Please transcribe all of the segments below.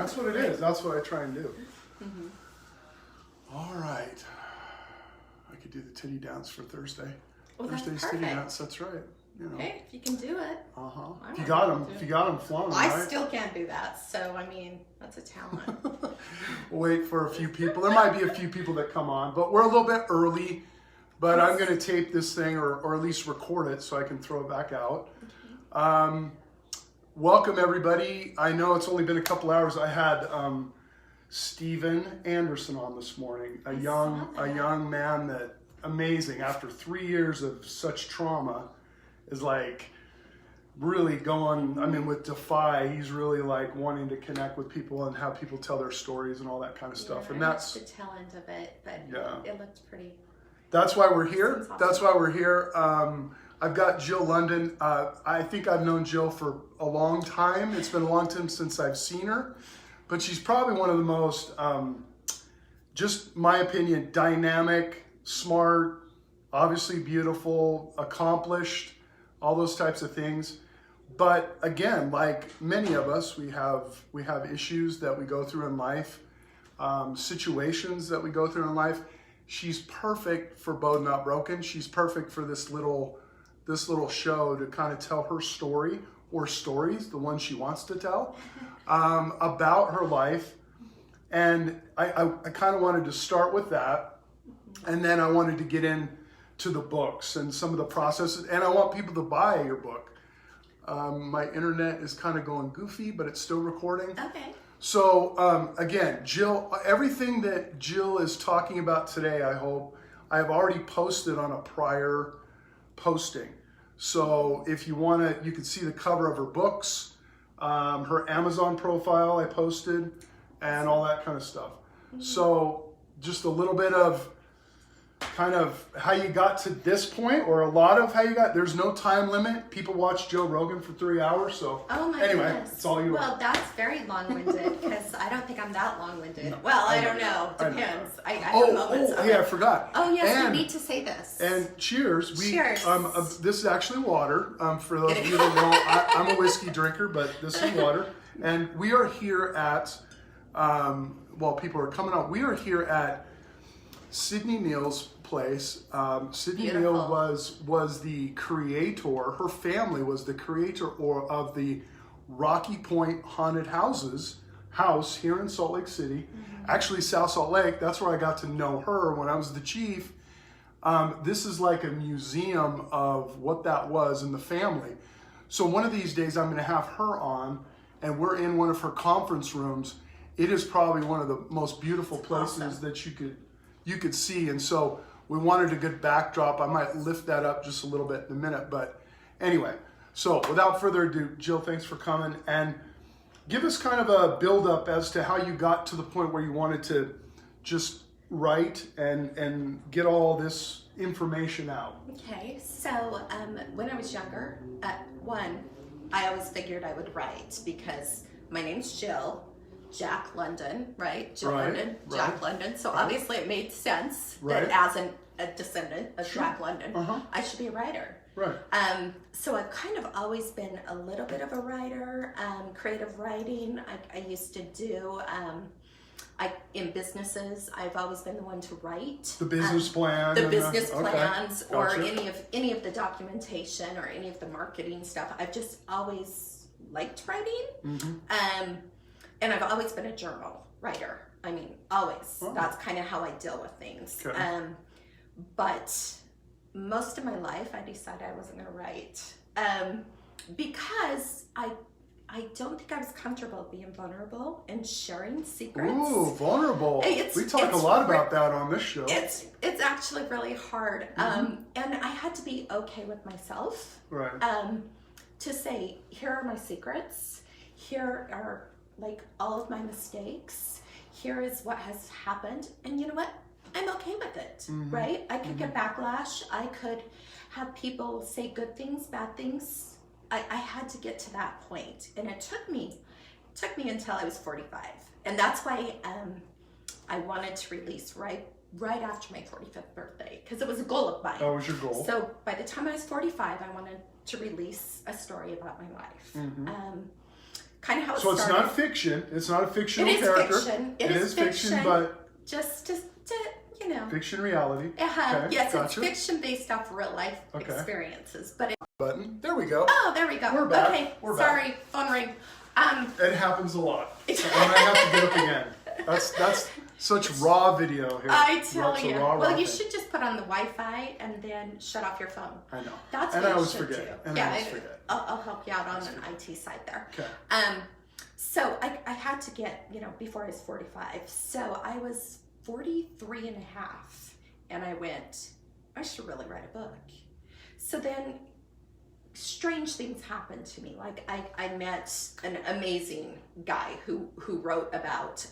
That's what it is. That's what I try and do. Mm-hmm. All right. I could do the titty dance for Thursday. Well, Thursday's that's tity perfect. dance. That's right. You know. Hey, if you can do it. If you got them flowing, I right? still can't do that. So, I mean, that's a talent. We'll wait for a few people. There might be a few people that come on, but we're a little bit early. But I'm going to tape this thing or at least record it so I can throw it back out. Okay. Welcome, everybody. I know it's only been a couple hours. I had Stephen Anderson on this morning, a young man that amazing after 3 years of such trauma is like really going, I mean, with Defy, he's really like wanting to connect with people and have people tell their stories and all that kind of stuff. And that's the tail end of it, but it looked pretty. That's why we're here. Awesome. That's why we're here. I've got Jyl London. I think I've known Jyl for a long time. It's been a long time since I've seen her, but she's probably one of the most, just my opinion, dynamic, smart, obviously beautiful, accomplished, all those types of things. But again, like many of us, we have issues that we go through in life, situations that we go through in life. She's perfect for Bowed Not Broken. She's perfect for this little show to kind of tell her story or stories, the one she wants to tell, about her life. And I kind of wanted to start with that. And then I wanted to get into the books and some of the processes. And I want people to buy your book. My internet is kind of going goofy, but it's still recording. Okay. So again, Jyl, everything that Jyl is talking about today, I hope, I have already posted on a prior posting. So if you want to, you can see the cover of her books, her Amazon profile I posted, and all that kind of stuff. Mm-hmm. So just a little bit of kind of how you got to this point, or a lot of how you got. There's no time limit. People watch Joe Rogan for 3 hours, so anyway, goodness. It's all yours. Well, that's very long-winded because I don't think I'm that long-winded. No, well, I don't know. Depends. I have moments. I forgot. Oh yes, we need to say this. And cheers. Cheers. This is actually water. For those of you that know, I'm a whiskey drinker, but this is water. And we are here at. People are coming out. We are here at Sydney Neal's place. Sydney Neal was the creator. Her family was the creator of the Rocky Point Haunted House here in Salt Lake City. Mm-hmm. Actually, South Salt Lake. That's where I got to know her when I was the chief. This is like a museum of what that was in the family. So one of these days, I'm going to have her on, and we're in one of her conference rooms. It is probably one of the most beautiful places that you could see. And so we wanted a good backdrop. I might lift that up just a little bit in a minute. But anyway, so without further ado, Jyl, thanks for coming. And give us kind of a build up as to how you got to the point where you wanted to just write and get all this information out. Okay, so when I was younger, I always figured I would write because my name's Jyl. Jack London, right? Jyl London, Jack London. So obviously it made sense that as a descendant of Jack London, I should be a writer. Right. So I've kind of always been a little bit of a writer, creative writing. I used to do, in businesses, I've always been the one to write. The business plan. The business plans or Gotcha. any of the documentation or any of the marketing stuff. I've just always liked writing. Mm-hmm. And I've always been a journal writer. I mean, always. Oh. That's kind of how I deal with things. Okay. But most of my life, I decided I wasn't going to write because I don't think I was comfortable being vulnerable and sharing secrets. Ooh, vulnerable. We talk a lot about that on this show. It's actually really hard. Mm-hmm. And I had to be okay with myself. Right. To say, here are my secrets. Here are like all of my mistakes. Here is what has happened. And you know what? I'm okay with it, mm-hmm. right? I could get backlash. I could have people say good things, bad things. I had to get to that point. And it took me until I was 45. And that's why I wanted to release right after my 45th birthday, because it was a goal of mine. That was your goal. So by the time I was 45, I wanted to release a story about my life. Mm-hmm. kind of how it So started. it's not fiction. It's not a fictional It is character. fiction. It is fiction, but just to you know. fiction reality. Okay, yes, gotcha. it's fiction based off real life experiences. But Button. There we go. oh, there we go. We're back. Okay, We're sorry, phone ring. It happens a lot. And I have to get up again. That's such raw video here. I tell It's a you. raw Well, you thing. should just put on the Wi-Fi and then shut off your phone. I know. That's and what I you always should forget. do. And I always forget. I'll help you out on an IT side there. Okay. So I had to get, before I was 45. So I was 43 and a half. And I went, I should really write a book. So then strange things happened to me. Like I met an amazing guy who wrote about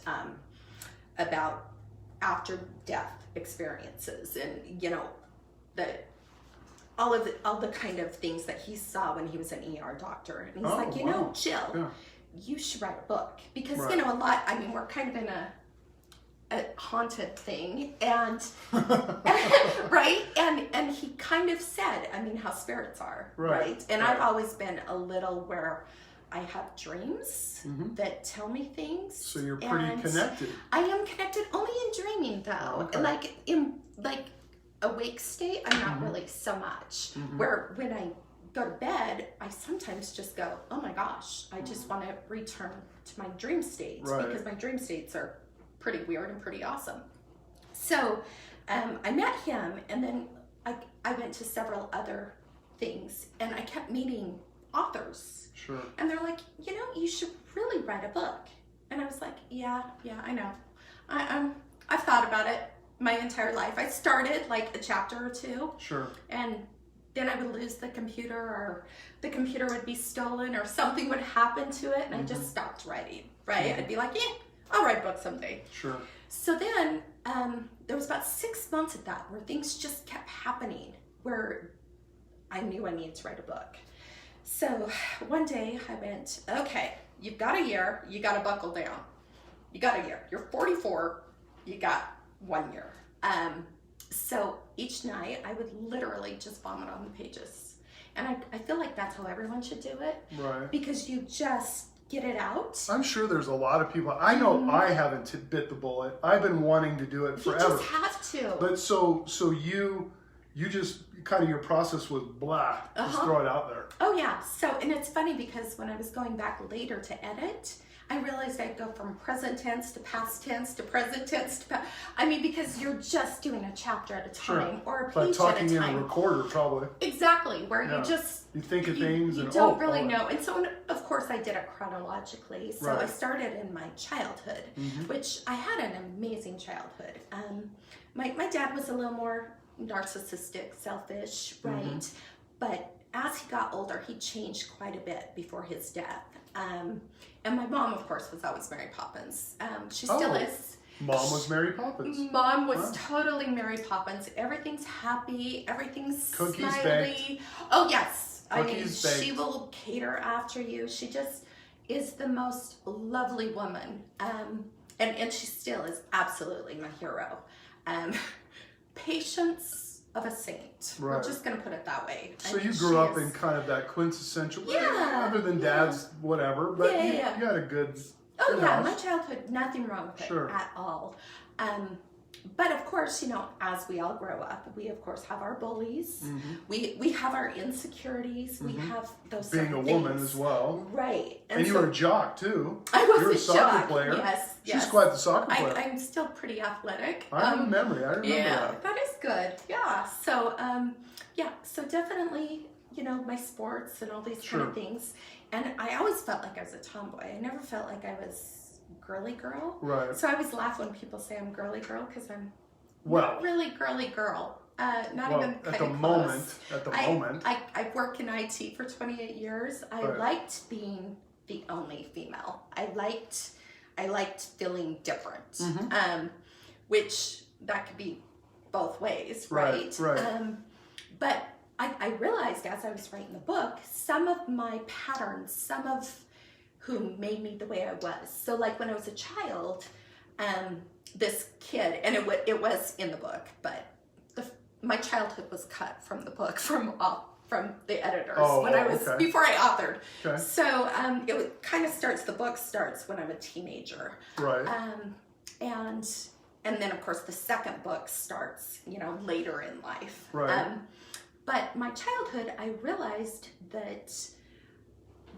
after death experiences and all the kind of things that he saw when he was an ER doctor. And he's like, wow. Jyl, you should write a book because Right. a lot. I mean, we're kind of in a haunted thing, and right, and he kind of said, how spirits are, right? And I've always been a little where I have dreams that tell me things. So you're pretty connected. I am connected only in dreaming though. Okay. Like in awake state, I'm not really so much. Where when I go to bed, I sometimes just go, oh my gosh, I just want to return to my dream states because my dream states are pretty weird and pretty awesome. So I met him, and then I went to several other things, and I kept meeting authors. Sure. And they're like, you should really write a book. And I was like, yeah, I know. I've thought about it my entire life. I started like a chapter or two. Sure. And then I would lose the computer, or the computer would be stolen, or something would happen to it, and I just stopped writing, right? I'd be like, I'll write a book someday. Sure. So then there was about 6 months of that where things just kept happening, where I knew I needed to write a book. So one day I went, okay, you've got a year, you got to buckle down. You got a year. You're 44, you got 1 year. So each night I would literally just vomit on the pages. And I feel like that's how everyone should do it. Right. Because you just get it out. I'm sure there's a lot of people. I know I haven't bit the bullet. I've been wanting to do it forever. You just have to. But so you just kind of, your process was blah, just throw it out there. Oh yeah. So, and it's funny because when I was going back later to edit, I realized I'd go from present tense to past tense to present tense to because you're just doing a chapter at a time or a page at a time. Like talking in a recorder, probably. Exactly, where you think of things you and don't really know. And so, of course, I did it chronologically. So I started in my childhood, which I had an amazing childhood. My dad was a little more narcissistic, selfish, right? But as he got older, he changed quite a bit before his death. And my mom, of course, was always Mary Poppins. She still is. Mom was Mary Poppins. Mom was totally Mary Poppins. Everything's happy. Everything's Cookies smiley. baked. Oh, yes. Cookies baked. She will cater after you. She just is the most lovely woman. And she still is absolutely my hero. Patience of a saint. Right. We're just going to put it that way. So you grew up in kind of that quintessential, other than dad's whatever, but you had a good my house. childhood, nothing wrong with it at all. But of course, as we all grow up, we of course have our bullies. We have our insecurities. We have those being a woman as well. Right. And you were a jock too. I was You're a soccer player. Yes. She's quite the soccer player. I'm still pretty athletic. I remember that. That is good. Yeah. So, so definitely, my sports and all these kind of things. And I always felt like I was a tomboy. I never felt like I was girly girl. Right. So I always laugh when people say I'm girly girl because I'm not really girly girl. Not even at kind the of moment. close. At the moment. I worked in IT for 28 years. I liked being the only female. I liked feeling different. Which that could be both ways, right? But I realized as I was writing the book, some of my patterns, some of who made me the way I was. So like when I was a child, this kid, and it was in the book, but my childhood was cut from the book from from the editors okay. before I authored. Okay. So it kind of starts. The book starts when I'm a teenager. Right. And then of course the second book starts, later in life. Right. But my childhood, I realized that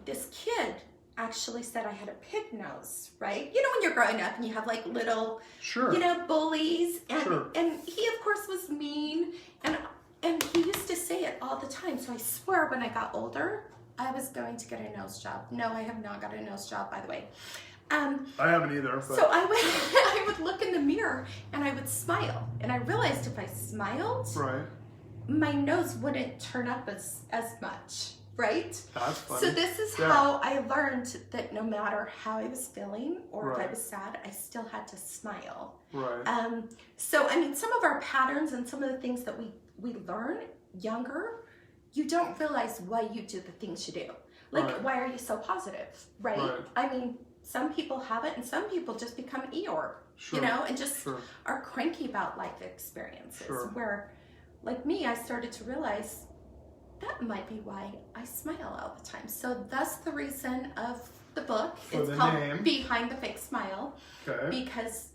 this kid actually said I had a pig nose, right? When you're growing up and you have like little, sure. Bullies, and sure. and he of course was mean, and he used to say it all the time. So I swear when I got older, I was going to get a nose job. No, I have not got a nose job, by the way. I haven't either. But... So I would look in the mirror and I would smile, and I realized if I smiled, right, my nose wouldn't turn up as much, right? That's funny. So this is how I learned that no matter how I was feeling or if I was sad, I still had to smile. Right. So some of our patterns and some of the things that we learn younger, you don't realize why you do the things you do. Like, why are you so positive, right? Some people have it, and some people just become Eeyore, and just are cranky about life experiences. Where, like me, I started to realize that might be why I smile all the time. So that's the reason of the book. It's called name. Behind the Fake Smile. Okay. Because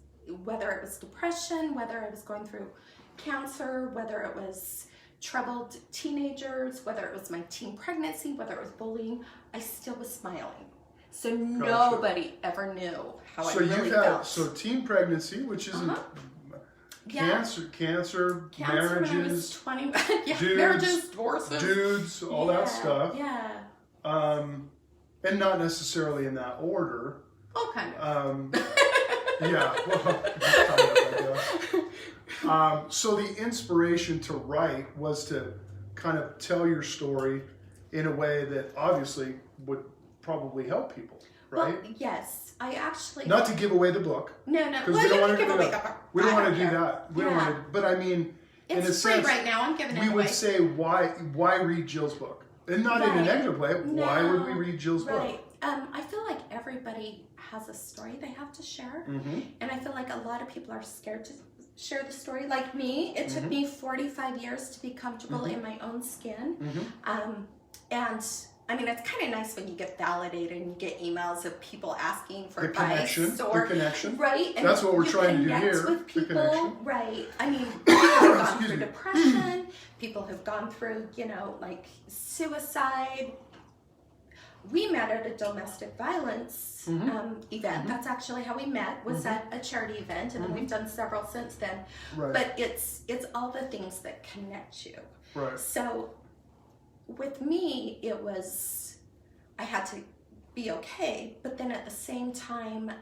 whether it was depression, whether I was going through cancer, whether it was troubled teenagers, whether it was my teen pregnancy, whether it was bullying, I still was smiling. So nobody ever knew how I really felt. So teen pregnancy, which isn't cancer, marriages, when I was 20, dudes, marriages, divorces, dudes, all that stuff. Yeah. And not necessarily in that order. Oh, kind of. Yeah. Well, kind of, I guess. So the inspiration to write was to kind of tell your story in a way that obviously would probably help people, right? Well, yes, I actually... Not to give away the book. No. Because we don't want to give away the book. We don't want to do that. We don't want to... But I mean, it's in a free sense, right now. I'm giving it away. We would say, why read Jyl's book? And not in a negative way. No. Why would we read Jyl's book? Right. I feel like everybody has a story they have to share. Mm-hmm. And I feel like a lot of people are scared to share the story. Like me, it took me 45 years to be comfortable in my own skin. And it's kind of nice when you get validated and you get emails of people asking for advice. The connection. Right. And that's what we're trying to do here. With people, right. People have gone through depression. People have gone through, like suicide. We met at a domestic violence event. That's actually how we met, was at a charity event, and then we've done several since then. Right. But it's all the things that connect you. Right. So with me, it was, I had to be okay, but then at the same time,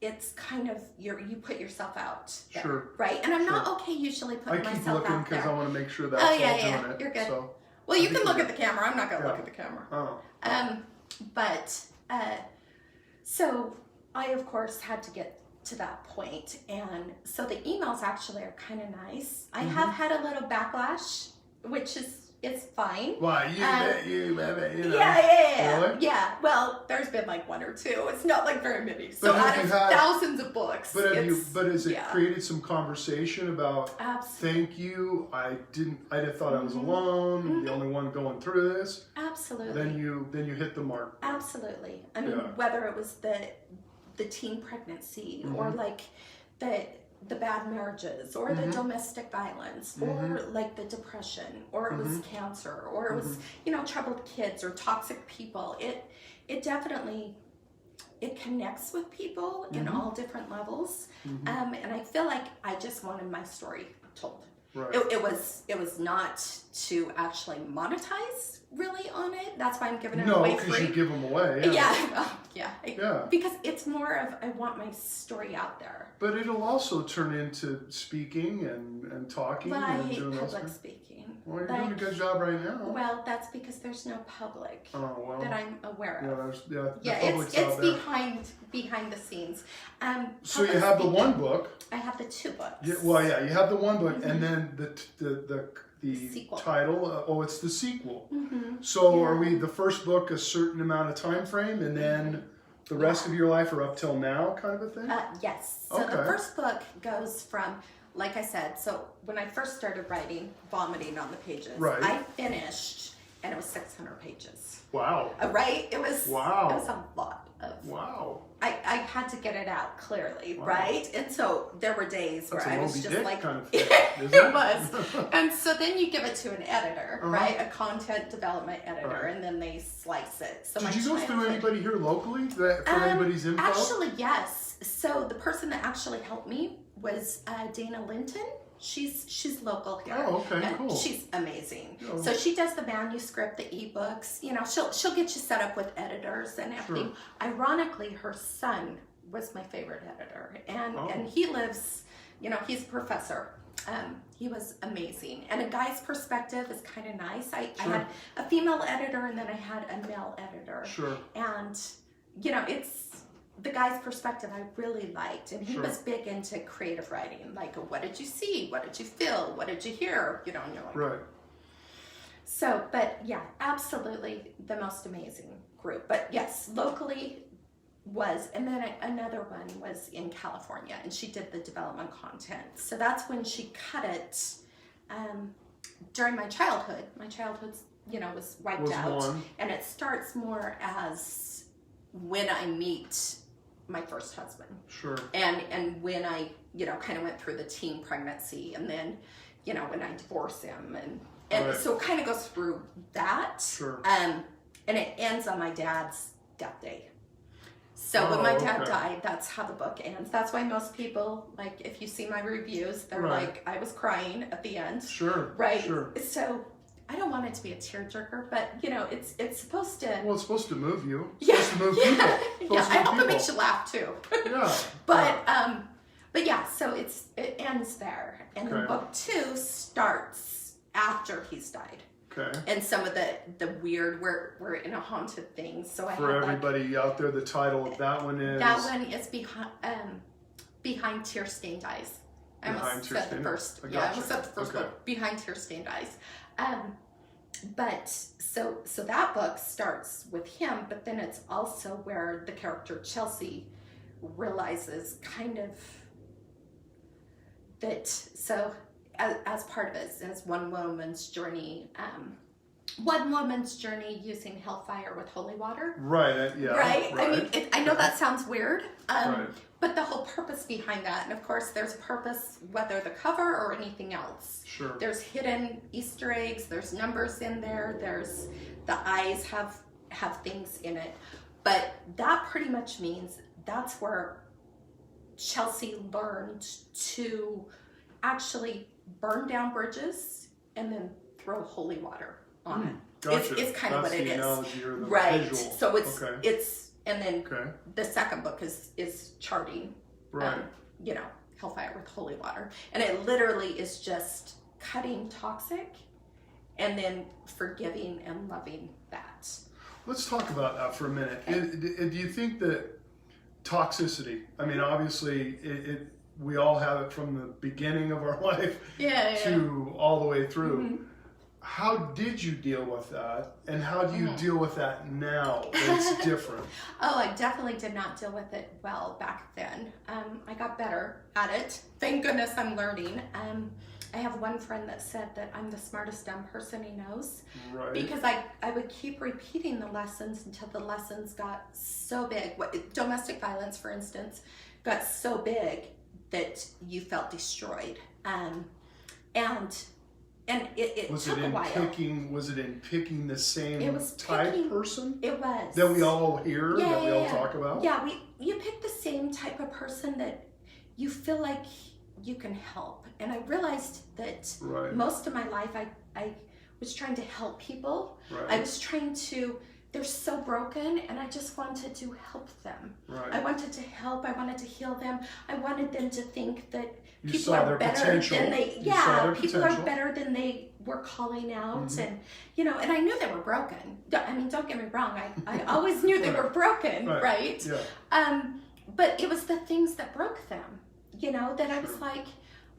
it's kind of, you put yourself out there, sure. right? And I'm not okay usually putting myself out there. I keep looking because I want to make sure that's all doing it. You're good. So, well, you can look at the camera. I'm not going to look at the camera. Oh. So I, of course, had to get to that point. And so the emails actually are kind of nice. I have had a little backlash, which is fine. Why? Yeah. Really? Really? Yeah. Well, there's been like one or two. It's not like very many. So but out of thousands of books. But has it created some conversation about, absolutely. Thank you, I thought I was alone, the only one going through this. Absolutely. Then you hit the mark. Absolutely. Whether it was the teen pregnancy or like the bad marriages or the domestic violence or like the depression or it was cancer or it was troubled kids or toxic people, it definitely connects with people in all different levels, and I feel like I just wanted my story told. Right. It was not to actually monetize really on it. That's why I'm giving it away free. No, because you give them away. Yeah. Because it's more of, I want my story out there. But it'll also turn into speaking and talking. But I and hate doing public speaking. Well, you're doing a good job right now. Well, that's because there's no public that I'm aware of. It's behind the scenes. So you have the one book. I have the two books. You have the one book, and then the sequel. Title. It's the sequel. So are we the first book a certain amount of time frame, and then the rest of your life or up till now, kind of a thing? Yes. So the first book goes from like I said, so when I first started writing, vomiting on the pages, Right. I finished and it was 600 pages. Wow. Right? It was Wow. It was a lot of. Wow. I had to get it out clearly, Wow. right? And so there were days That's where a I was Moby just Dick like, kind of thing, isn't it was. And so then you give it to an editor, right? A content development editor, Right. and then they slice it. So Did you go through anybody here locally for anybody's info? Actually, yes. So the person that actually helped me was Dana Linton. She's local here. Oh, okay, and cool. She's amazing. Oh. So she does the manuscript, the ebooks. You know, she'll get you set up with editors and everything. Sure. Ironically, her son was my favorite editor, and he lives. You know, he's a professor. He was amazing, and a guy's perspective is kind of nice. I had a female editor, and then I had a male editor. Sure. And you know, it's the guy's perspective I really liked, and he was big into creative writing. Like, what did you see? What did you feel? What did you hear? You know, and you're like, Right. So, but yeah, absolutely the most amazing group. But yes, locally was, and then another one was in California, and she did the development content. So that's when she cut it during my childhood. My childhood, you know, was wiped out, and it starts more as when I meet my first husband. Sure. And when I, you know, kind of went through the teen pregnancy, and then, you know, when I divorced him, and so it kind of goes through that. Sure. And it ends on my dad's death day. So when my dad died, that's how the book ends. That's why most people, like, if you see my reviews, they're like, I was crying at the end. Sure. Right. Sure. So I don't want it to be a tearjerker, but you know, it's supposed to. Well, it's supposed to move you. It's Yeah. supposed to move people. Yeah. I hope it makes you laugh too. Yeah. But yeah, so it ends there, and then book 2 starts after he's died. Okay. And some of the weird, we're in a haunted thing. So I For have, everybody out there, the title of that one is Behind Tear-Stained Eyes. I Behind almost said the first. I I almost said the first book. Behind Tear-Stained Eyes. But so that book starts with him, but then it's also where the character Chelsea realizes kind of that. So as part of it, as one woman's journey using hellfire with holy water. Right. Yeah. Right. Right. I mean, I know that sounds weird. But the whole purpose behind that, and of course there's a purpose whether the cover or anything else. Sure. There's hidden Easter eggs, there's numbers in there, there's the eyes have things in it. But that pretty much means that's where Chelsea learned to actually burn down bridges and then throw holy water on it. Gotcha. It's kind of what it is. Analogy or the right. visual. So it's and then Okay. the second book is charting, Right. you know, hellfire with holy water. And it literally is just cutting toxic and then forgiving and loving that. Let's talk about that for a minute. Okay. Do you think that toxicity, I mean, obviously, we all have it from the beginning of our life to all the way through. Mm-hmm. How did you deal with that? And how do you deal with that now? It's different. Oh, I definitely did not deal with it well back then. I got better at it. Thank goodness I'm learning. I have one friend that said that I'm the smartest dumb person he knows. Right. Because I would keep repeating the lessons until the lessons got so big. Domestic violence, for instance, got so big that you felt destroyed. And it was took it in a while. was it in picking the same picking, person? It was. That we all hear, that we all talk about? Yeah, you pick the same type of person that you feel like you can help. And I realized that most of my life I was trying to help people. Right. I was trying to, they're so broken, and I just wanted to help them. Right. I wanted to help, I wanted to heal them. I wanted them to think that you people are better than they people are better than they were calling out. And you know, and I knew they were broken. I mean, don't get me wrong, I always knew they were broken, right? Yeah. But it was the things that broke them, you know, that I was like,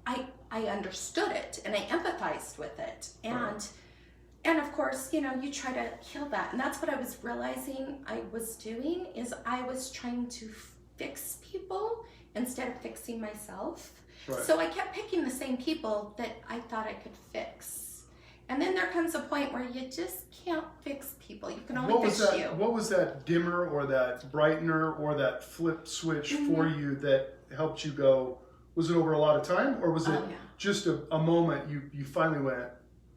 I understood it and I empathized with it. And of course, you know, you try to heal that. And that's what I was realizing I was doing, is I was trying to fix people instead of fixing myself. Right. So I kept picking the same people that I thought I could fix. And then there comes a point where you just can't fix people. You can only fix you. What was that dimmer or that brightener or that flip switch for you that helped you go? Was it over a lot of time, or was it just a moment you finally went,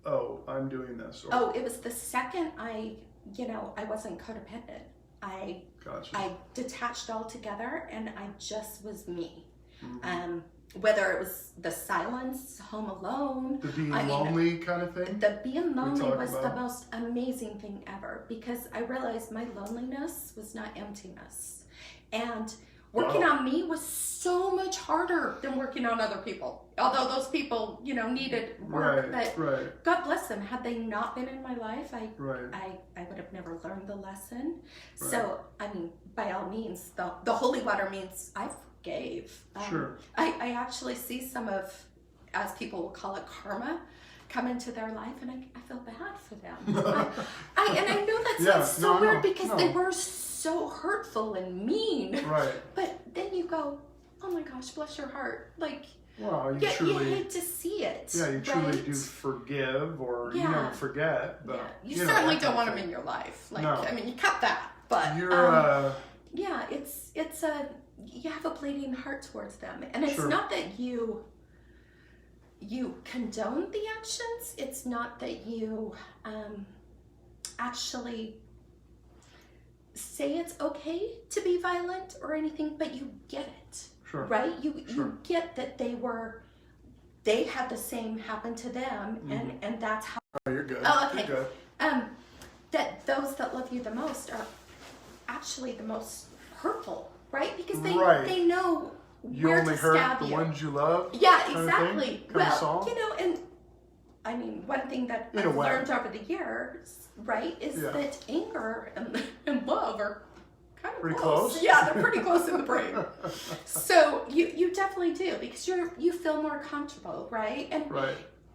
oh, I'm doing this? Or... it was the second I wasn't codependent. I detached altogether, and I just was me. Whether it was the silence, home alone, the being lonely kind of thing. The being lonely was the most amazing thing ever, because I realized my loneliness was not emptiness, and working on me was so much harder than working on other people. Although those people, needed work, but God bless them. Had they not been in my life, I would have never learned the lesson. Right. So, I mean, by all means, the holy water means I forgave. Sure. I actually see some of, as people will call it, karma come into their life, and I feel bad for them. I know that sounds so weird because they were so hurtful and mean. Right. But then you go, oh my gosh, bless your heart. Like, well, you hate to see it. Yeah, you truly do forgive, or you never forget. But you certainly don't want them in your life. Like, I mean, you cut that, but you're it's a you have a bleeding heart towards them, and it's not that you condone the actions. It's not that you actually say it's okay to be violent or anything, but you get it. Sure. Right? You get that they had the same happen to them, and that's how. Oh, you're good. Oh, okay. You're good. That those that love you the most are actually the most hurtful, right? Because they know you where only to hurt stab the you. ones you love. Yeah, exactly. Well, and I mean, one thing that I've learned over the years, right, is that anger and love are kind of pretty close. Yeah, they're pretty close in the brain. So you definitely do, because you feel more comfortable, right?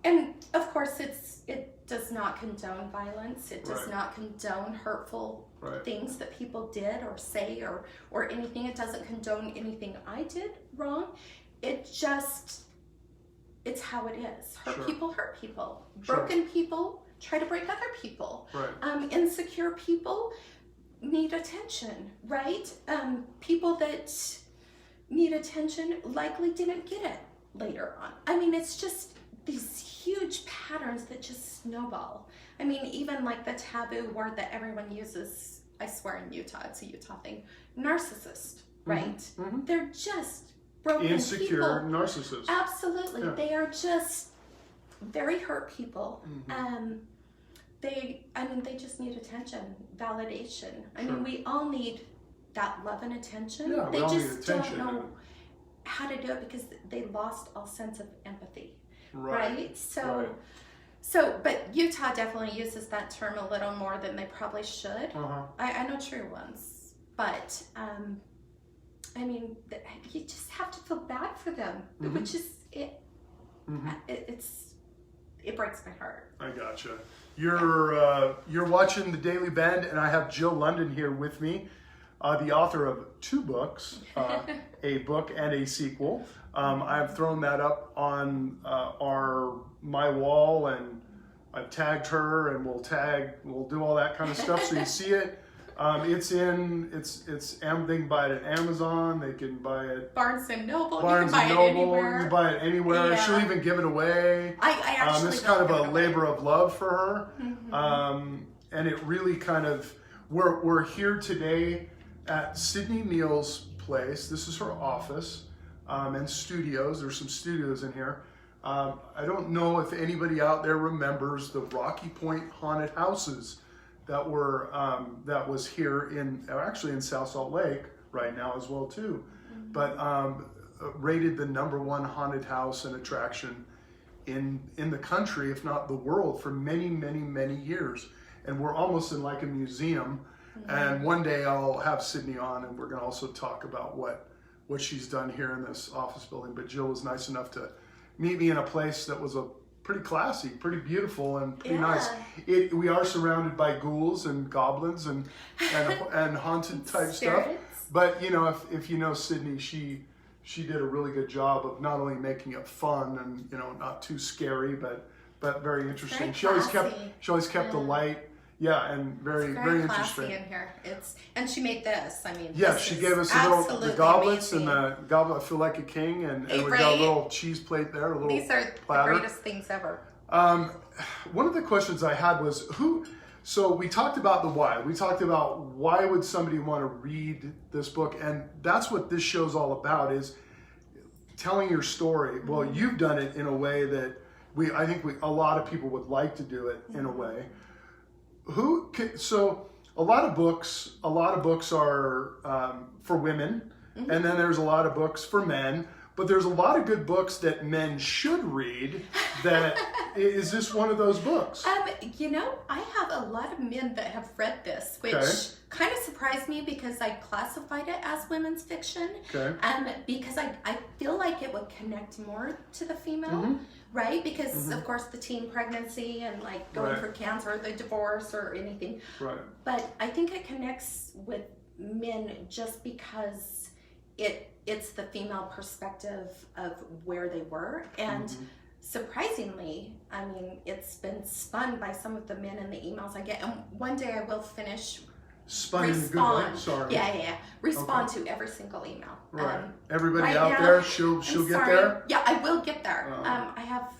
And of course, it does not condone violence. It does not condone hurtful things that people did or say or anything. It doesn't condone anything I did wrong. It's how it is. People hurt people. Broken people try to break other people. Insecure people need attention, right? People that need attention likely didn't get it later on. I mean, it's just these huge patterns that just snowball. I mean, even like the taboo word that everyone uses, I swear in Utah, it's a Utah thing, narcissist, right? They're just broken insecure people. Narcissists. Absolutely. They are just very hurt people. They just need attention, validation. I mean, we all need that love and attention. Yeah, they just don't know how to do it because they lost all sense of empathy. Right? But Utah definitely uses that term a little more than they probably should. I know true ones, but I mean, you just have to feel bad for them, which is it. It breaks my heart. I gotcha. You're watching The Daily Bend, and I have Jyl London here with me, the author of 2 books, a book and a sequel. I've thrown that up on my wall, and I've tagged her, and we'll do all that kind of stuff so you see it. It's they can buy it at Amazon. They can buy it Barnes and Noble. You can buy it anywhere. Yeah. She'll even give it away. I actually it's kind of a labor of love for her. And it really kind of we're here today at Sydney Neal's place. This is her office and studios. There's some studios in here. I don't know if anybody out there remembers the Rocky Point haunted houses that was here in South Salt Lake right now as well too, but rated the #1 haunted house and attraction in the country, if not the world, for many years. And we're almost in like a museum. And one day I'll have Sydney on, and we're going to also talk about what she's done here in this office building. But Jyl was nice enough to meet me in a place that was pretty classy, pretty beautiful, and pretty nice. We are surrounded by ghouls and goblins and haunted type stuff. But if you know Sydney, she did a really good job of not only making it fun and, you know, not too scary, but very interesting. Very She always kept the light. Yeah, and very interesting. In here. And she made this. I mean, yeah, she gave us the goblets amazing. And the goblet. I feel like a king, and we got a little cheese plate there. These are platter. The greatest things ever. One of the questions I had was who. So we talked about the why. We talked about why would somebody want to read this book, and that's what this show's all about, is telling your story. Well, you've done it in a way that I think a lot of people would like to do it in a way. So a lot of books are for women, and then there's a lot of books for men. But there's a lot of good books that men should read. Is this one of those books? You know, I have a lot of men that have read this, which kind of surprised me because I classified it as women's fiction. Okay. Because I feel like it would connect more to the female, right? Because of course the teen pregnancy and like going through cancer, or the divorce or anything. Right. But I think it connects with men just because it's the female perspective of where they were, and surprisingly, I mean, it's been spun by some of the men in the emails I get, and one day I will finish respond to every single email. Right. Everybody out there, she'll get there? Yeah, I will get there. I have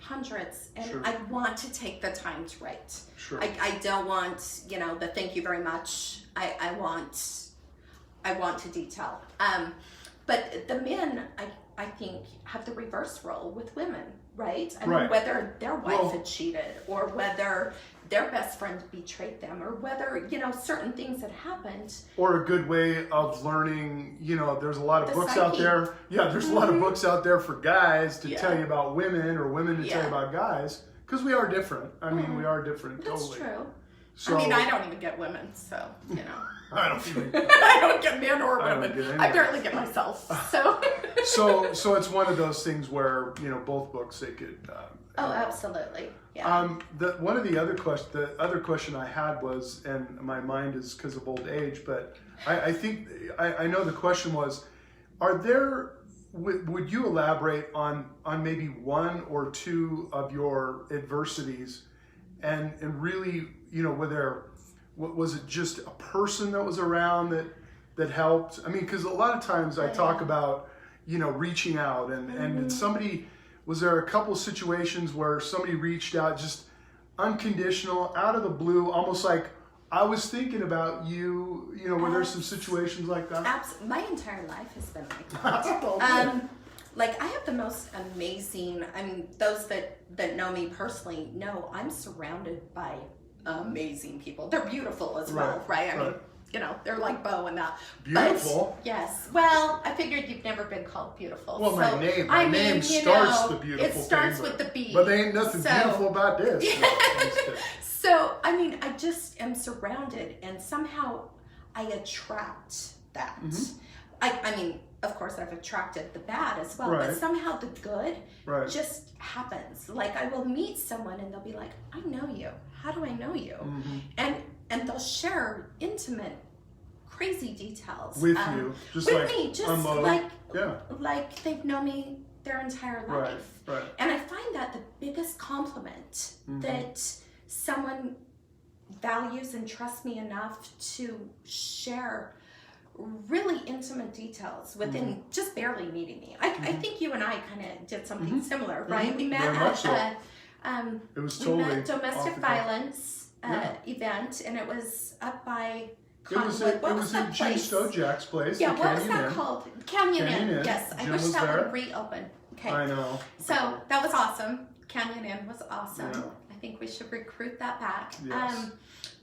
hundreds, and I want to take the time to write. Sure. I don't want, you know, the thank you very much. I want to detail. But the men, I think, have the reverse role with women, right? I mean, whether their wife had cheated, or whether their best friend betrayed them, or whether, you know, certain things had happened. Or a good way of learning, you know, there's a lot of books out there. Yeah, there's a lot of books out there for guys to tell you about women, or women to tell you about guys. Because we are different. I mean, we are different. That's totally. True. So, I mean, I don't even get women, so, you know. I don't even. I don't get men or women. I barely get myself. So. so it's one of those things where, you know, both books they could. Absolutely. Yeah. One of the other question I had was, and my mind is because of old age, but I think I know the question was, would you elaborate on maybe one or two of your adversities, and really, you know, was it just a person that was around that helped? I mean, because a lot of times I talk about, you know, reaching out, and somebody, was there a couple situations where somebody reached out just unconditional, out of the blue, almost like, I was thinking about you, you know, were there some situations like that? My entire life has been like that. Like, I have the most amazing, I mean, those that know me personally know I'm surrounded by amazing people. They're beautiful as well, right? I mean, you know, they're like Bo and that. Beautiful? But, yes. Well, I figured you've never been called beautiful. Well, my name starts the beautiful thing. It starts with the B. But there ain't nothing beautiful about this. So, I mean, I just am surrounded, and somehow I attract that. I mean, of course, I've attracted the bad as well, but somehow the good just happens. Like, I will meet someone and they'll be like, I know you. How do I know you? And they'll share intimate, crazy details. With you. Just with like me. Just like they've known me their entire life. Right. And I find that the biggest compliment that someone values and trusts me enough to share really intimate details within just barely meeting me. I think you and I kind of did something similar, right? We met at it was totally domestic violence event, and it was up by It was in Jim Stojak's place. Yeah, what was that called? Canyon Inn. Yes, I wish that would reopen. Okay. I know. So that was awesome. Canyon Inn was awesome. Yeah. I think we should recruit that back. Yes.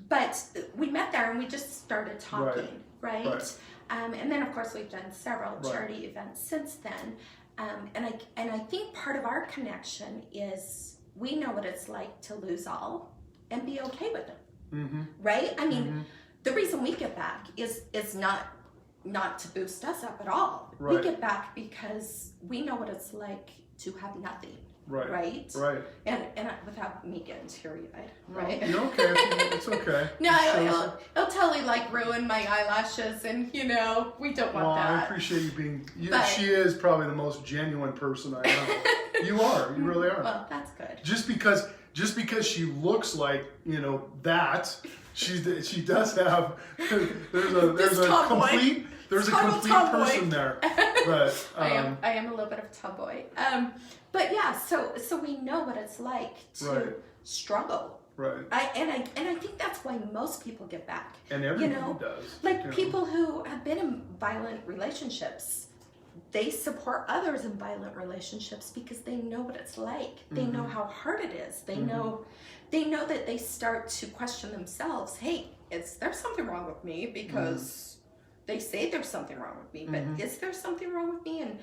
But we met there and we just started talking, right? And then of course we've done several charity events since then. And I think part of our connection is we know what it's like to lose all and be okay with it, right? I mean, the reason we get back is not to boost us up at all. We get back because we know what it's like to have nothing. Right. And without me getting teary-eyed, right? You're okay. It's okay. No, it'll totally like ruin my eyelashes, and we don't want that. I appreciate you being. She is probably the most genuine person I know. You are. You really are. Well, that's good. Just because she looks like that, she does have. There's a complete person there. But I am a little bit of a tomboy. But yeah, so we know what it's like to struggle. Right. I think that's why most people give back. And everybody does. Like people who have been in violent relationships, they support others in violent relationships because they know what it's like. They know how hard it is. They know that they start to question themselves. Hey, is there something wrong with me? Because they say there's something wrong with me, but is there something wrong with me? And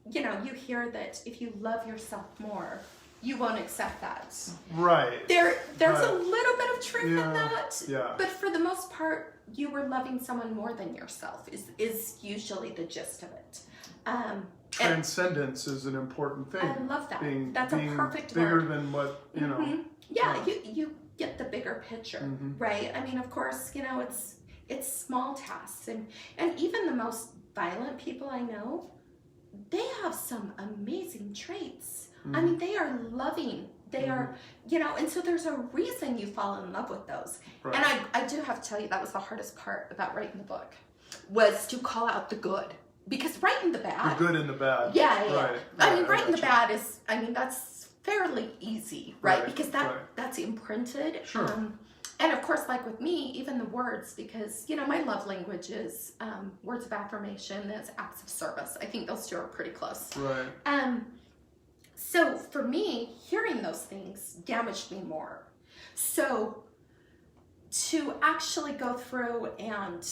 you hear that if you love yourself more, you won't accept that. Right. There's a little bit of truth in that. Yeah. But for the most part, you were loving someone more than yourself is usually the gist of it. Transcendence is an important thing. I love that. That's being a perfect bigger word. than what Yeah, you get the bigger picture, right? I mean, of course, it's small tasks, and even the most violent people I know, they have some amazing traits. I mean, they are loving. They are, and so there's a reason you fall in love with those. Right. And I do have to tell you, that was the hardest part about writing the book, was to call out the good. Because writing the bad. The good and the bad. Yeah. Right. I mean, writing the bad is, that's fairly easy, right? Because that's imprinted. Sure. And of course, like with me, even the words, because, my love language is words of affirmation, that's acts of service. I think those two are pretty close. Right. So for me, hearing those things damaged me more. So to actually go through and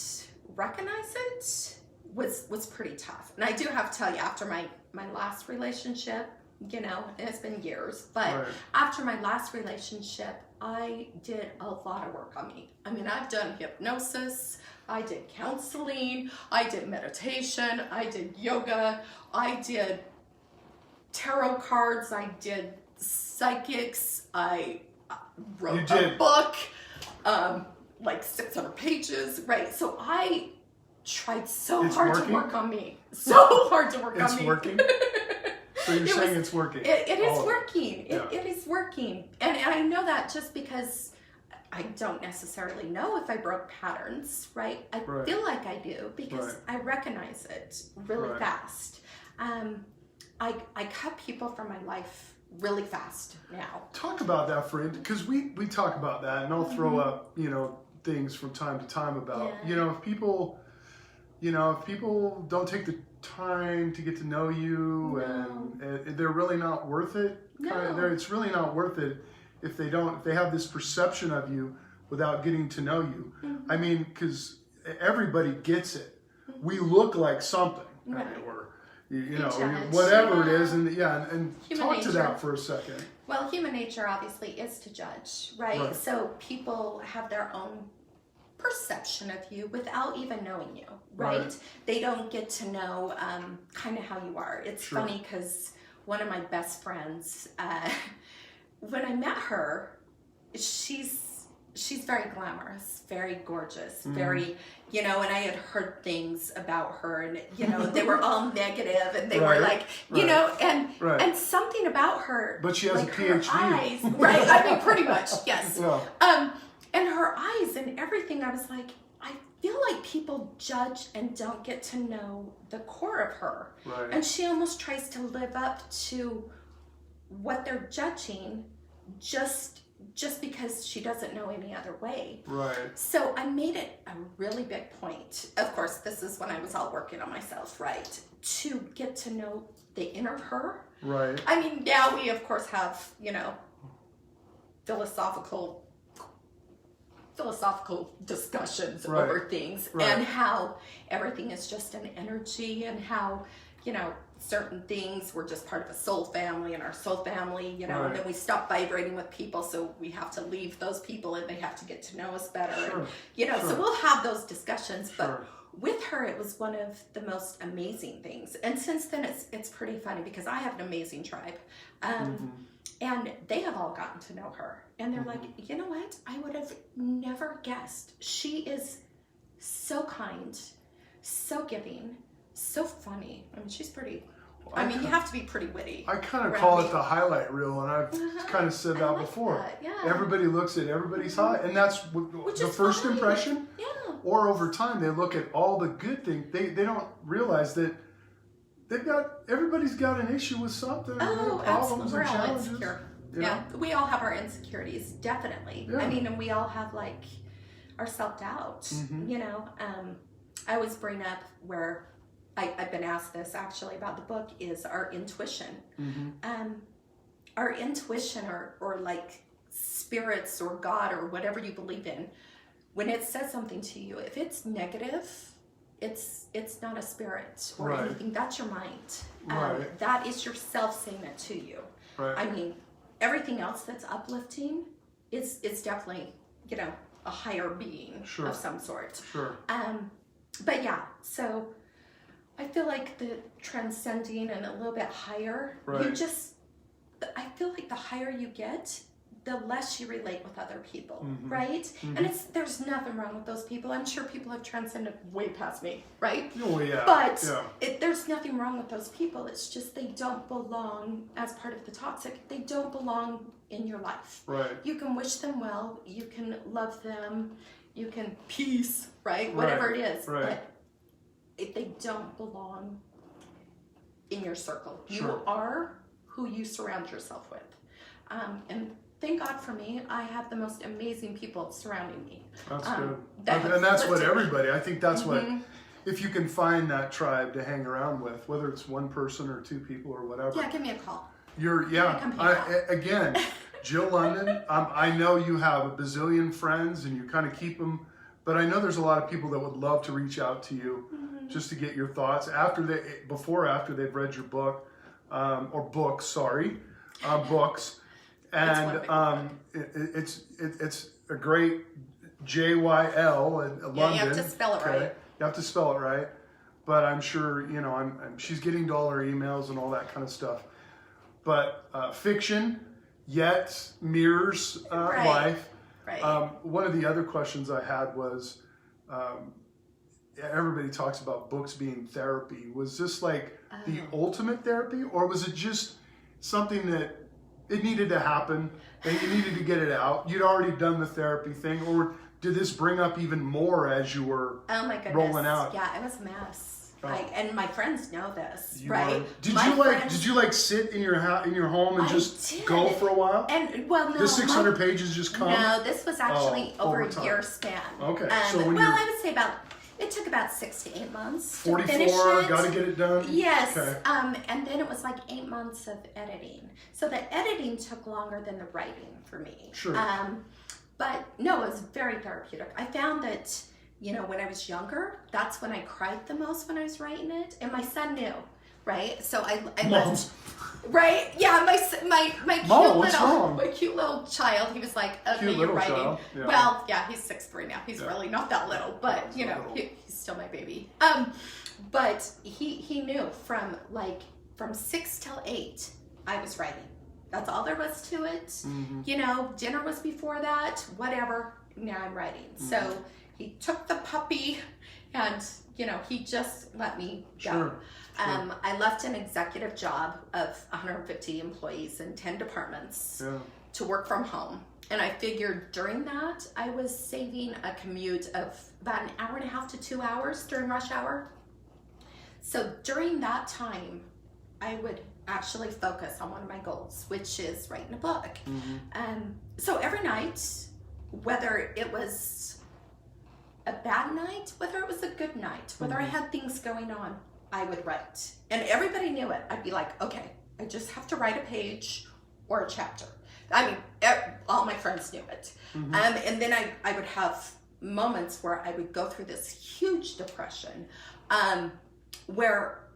recognize it was pretty tough. And I do have to tell you, after my last relationship, it's been years, but after my last relationship, I did a lot of work on me. I mean, I've done hypnosis, I did counseling, I did meditation, I did yoga, I did tarot cards, I did psychics, I wrote a book, like 600 pages, right? So I tried so hard to work on me. So hard to work on me. It's working? So you're saying it's working? It is working. It is working. And I know that just because I don't necessarily know if I broke patterns, right? I feel like I do because I recognize it really fast. I cut people from my life really fast now. Talk about that, friend, because we talk about that, and I'll throw up, things from time to time about, if people don't take the time to get to know you, and they're really not worth it. It's really not worth it if they have this perception of you without getting to know you. I mean, because everybody gets it. We look like something, or whatever it is, and talk to that for a second. Well, human nature obviously is to judge, right? So people have their own perception of you without even knowing you, right? They don't get to know kind of how you are. It's funny because one of my best friends, when I met her, she's very glamorous, very gorgeous, very, and I had heard things about her, and they were all negative, and they were like, and something about her, but she has like a PhD, her eyes, right? I mean, pretty much, yes. And her eyes and everything, I was like, I feel like people judge and don't get to know the core of her. Right. And she almost tries to live up to what they're judging just because she doesn't know any other way. Right. So I made it a really big point. Of course, this is when I was all working on myself, right? To get to know the inner her. Right. I mean, now we, of course, have, philosophical discussions over things and how everything is just an energy, and how certain things were just part of a soul family, and our soul family and then we stop vibrating with people, so we have to leave those people and they have to get to know us better. So we'll have those discussions, but with her, it was one of the most amazing things. And since then, it's pretty funny because I have an amazing tribe. And they have all gotten to know her. And they're like, you know what? I would have never guessed. She is so kind, so giving, so funny. I mean, she's pretty... I mean, you have to be pretty witty. I kind of call it the highlight reel, and I've kind of said that like before. That, yeah. Everybody looks at everybody's high, and that's the first impression. Yeah. Or over time, they look at all the good things. They don't realize that everybody's got an issue with something. Oh, problems absolutely. We're and all challenges. insecure. You Yeah, know? we all have our insecurities, definitely. Yeah. I mean, and we all have like our self-doubt, you know. I always bring up where I've been asked this actually about the book is our intuition. Our intuition or like spirits or God or whatever you believe in, when it says something to you, if it's negative, it's not a spirit or anything. That's your mind. That is yourself saying that to you. I mean, everything else that's uplifting is definitely, you know, a higher being of some sort. But yeah, so I feel like the transcending and a little bit higher, I feel like the higher you get, the less you relate with other people, right? And there's nothing wrong with those people. I'm sure people have transcended way past me, right? Oh, yeah. But there's nothing wrong with those people. It's just they don't belong as part of the toxic. They don't belong in your life. You can wish them well. You can love them. You can peace, right? Whatever it is. But if they don't belong in your circle, you are who you surround yourself with. And thank God for me, I have the most amazing people surrounding me. That's good. And that's what everybody, I think that's what, if you can find that tribe to hang around with, whether it's one person or two people or whatever. Yeah, give me a call. Again, Jyl London, I know you have a bazillion friends and you kind of keep them, but I know there's a lot of people that would love to reach out to you just to get your thoughts after they've read your book, or books, sorry, books. And it's a great Jyl London. Yeah, you have to spell it right. You have to spell it right. But I'm sure, you know, she's getting dollar emails and all that kind of stuff. But fiction, yet mirrors life. One of the other questions I had was, everybody talks about books being therapy. Was this like the ultimate therapy, or was it just something that it needed to happen and you needed to get it out? You'd already done the therapy thing, or did this bring up even more as you were rolling out? Yeah, it was a mess. And my friends know this, Did you like sit in your home and just go for a while? And no, the 600 pages just come? No, this was actually over a year span. Okay, so I would say it took about 6 to 8 months. 44, got to get it done? Yes. Okay. And then it was like 8 months of editing. So the editing took longer than the writing for me. Sure. But no, it was very therapeutic. I found that, you know, when I was younger, that's when I cried the most when I was writing it. And my son knew, right? So I right? Yeah, my cute little child, he was like, okay, you're writing. Yeah. Well, yeah, he's 6'3" now. He's really not that little, but you know, he's still my baby. But he knew from 6 till 8, I was writing. That's all there was to it. You know, dinner was before that, whatever. Now I'm writing. So he took the puppy and, you know, he just let me go. Sure. I left an executive job of 150 employees in 10 departments to work from home. And I figured during that, I was saving a commute of about an hour and a half to 2 hours during rush hour. So during that time, I would actually focus on one of my goals, which is writing a book. So every night, whether it was a bad night, whether it was a good night, whether I had things going on, I would write. And everybody knew it. I'd be like, okay, I just have to write a page or a chapter. I mean, all my friends knew it. And then I would have moments where I would go through this huge depression, where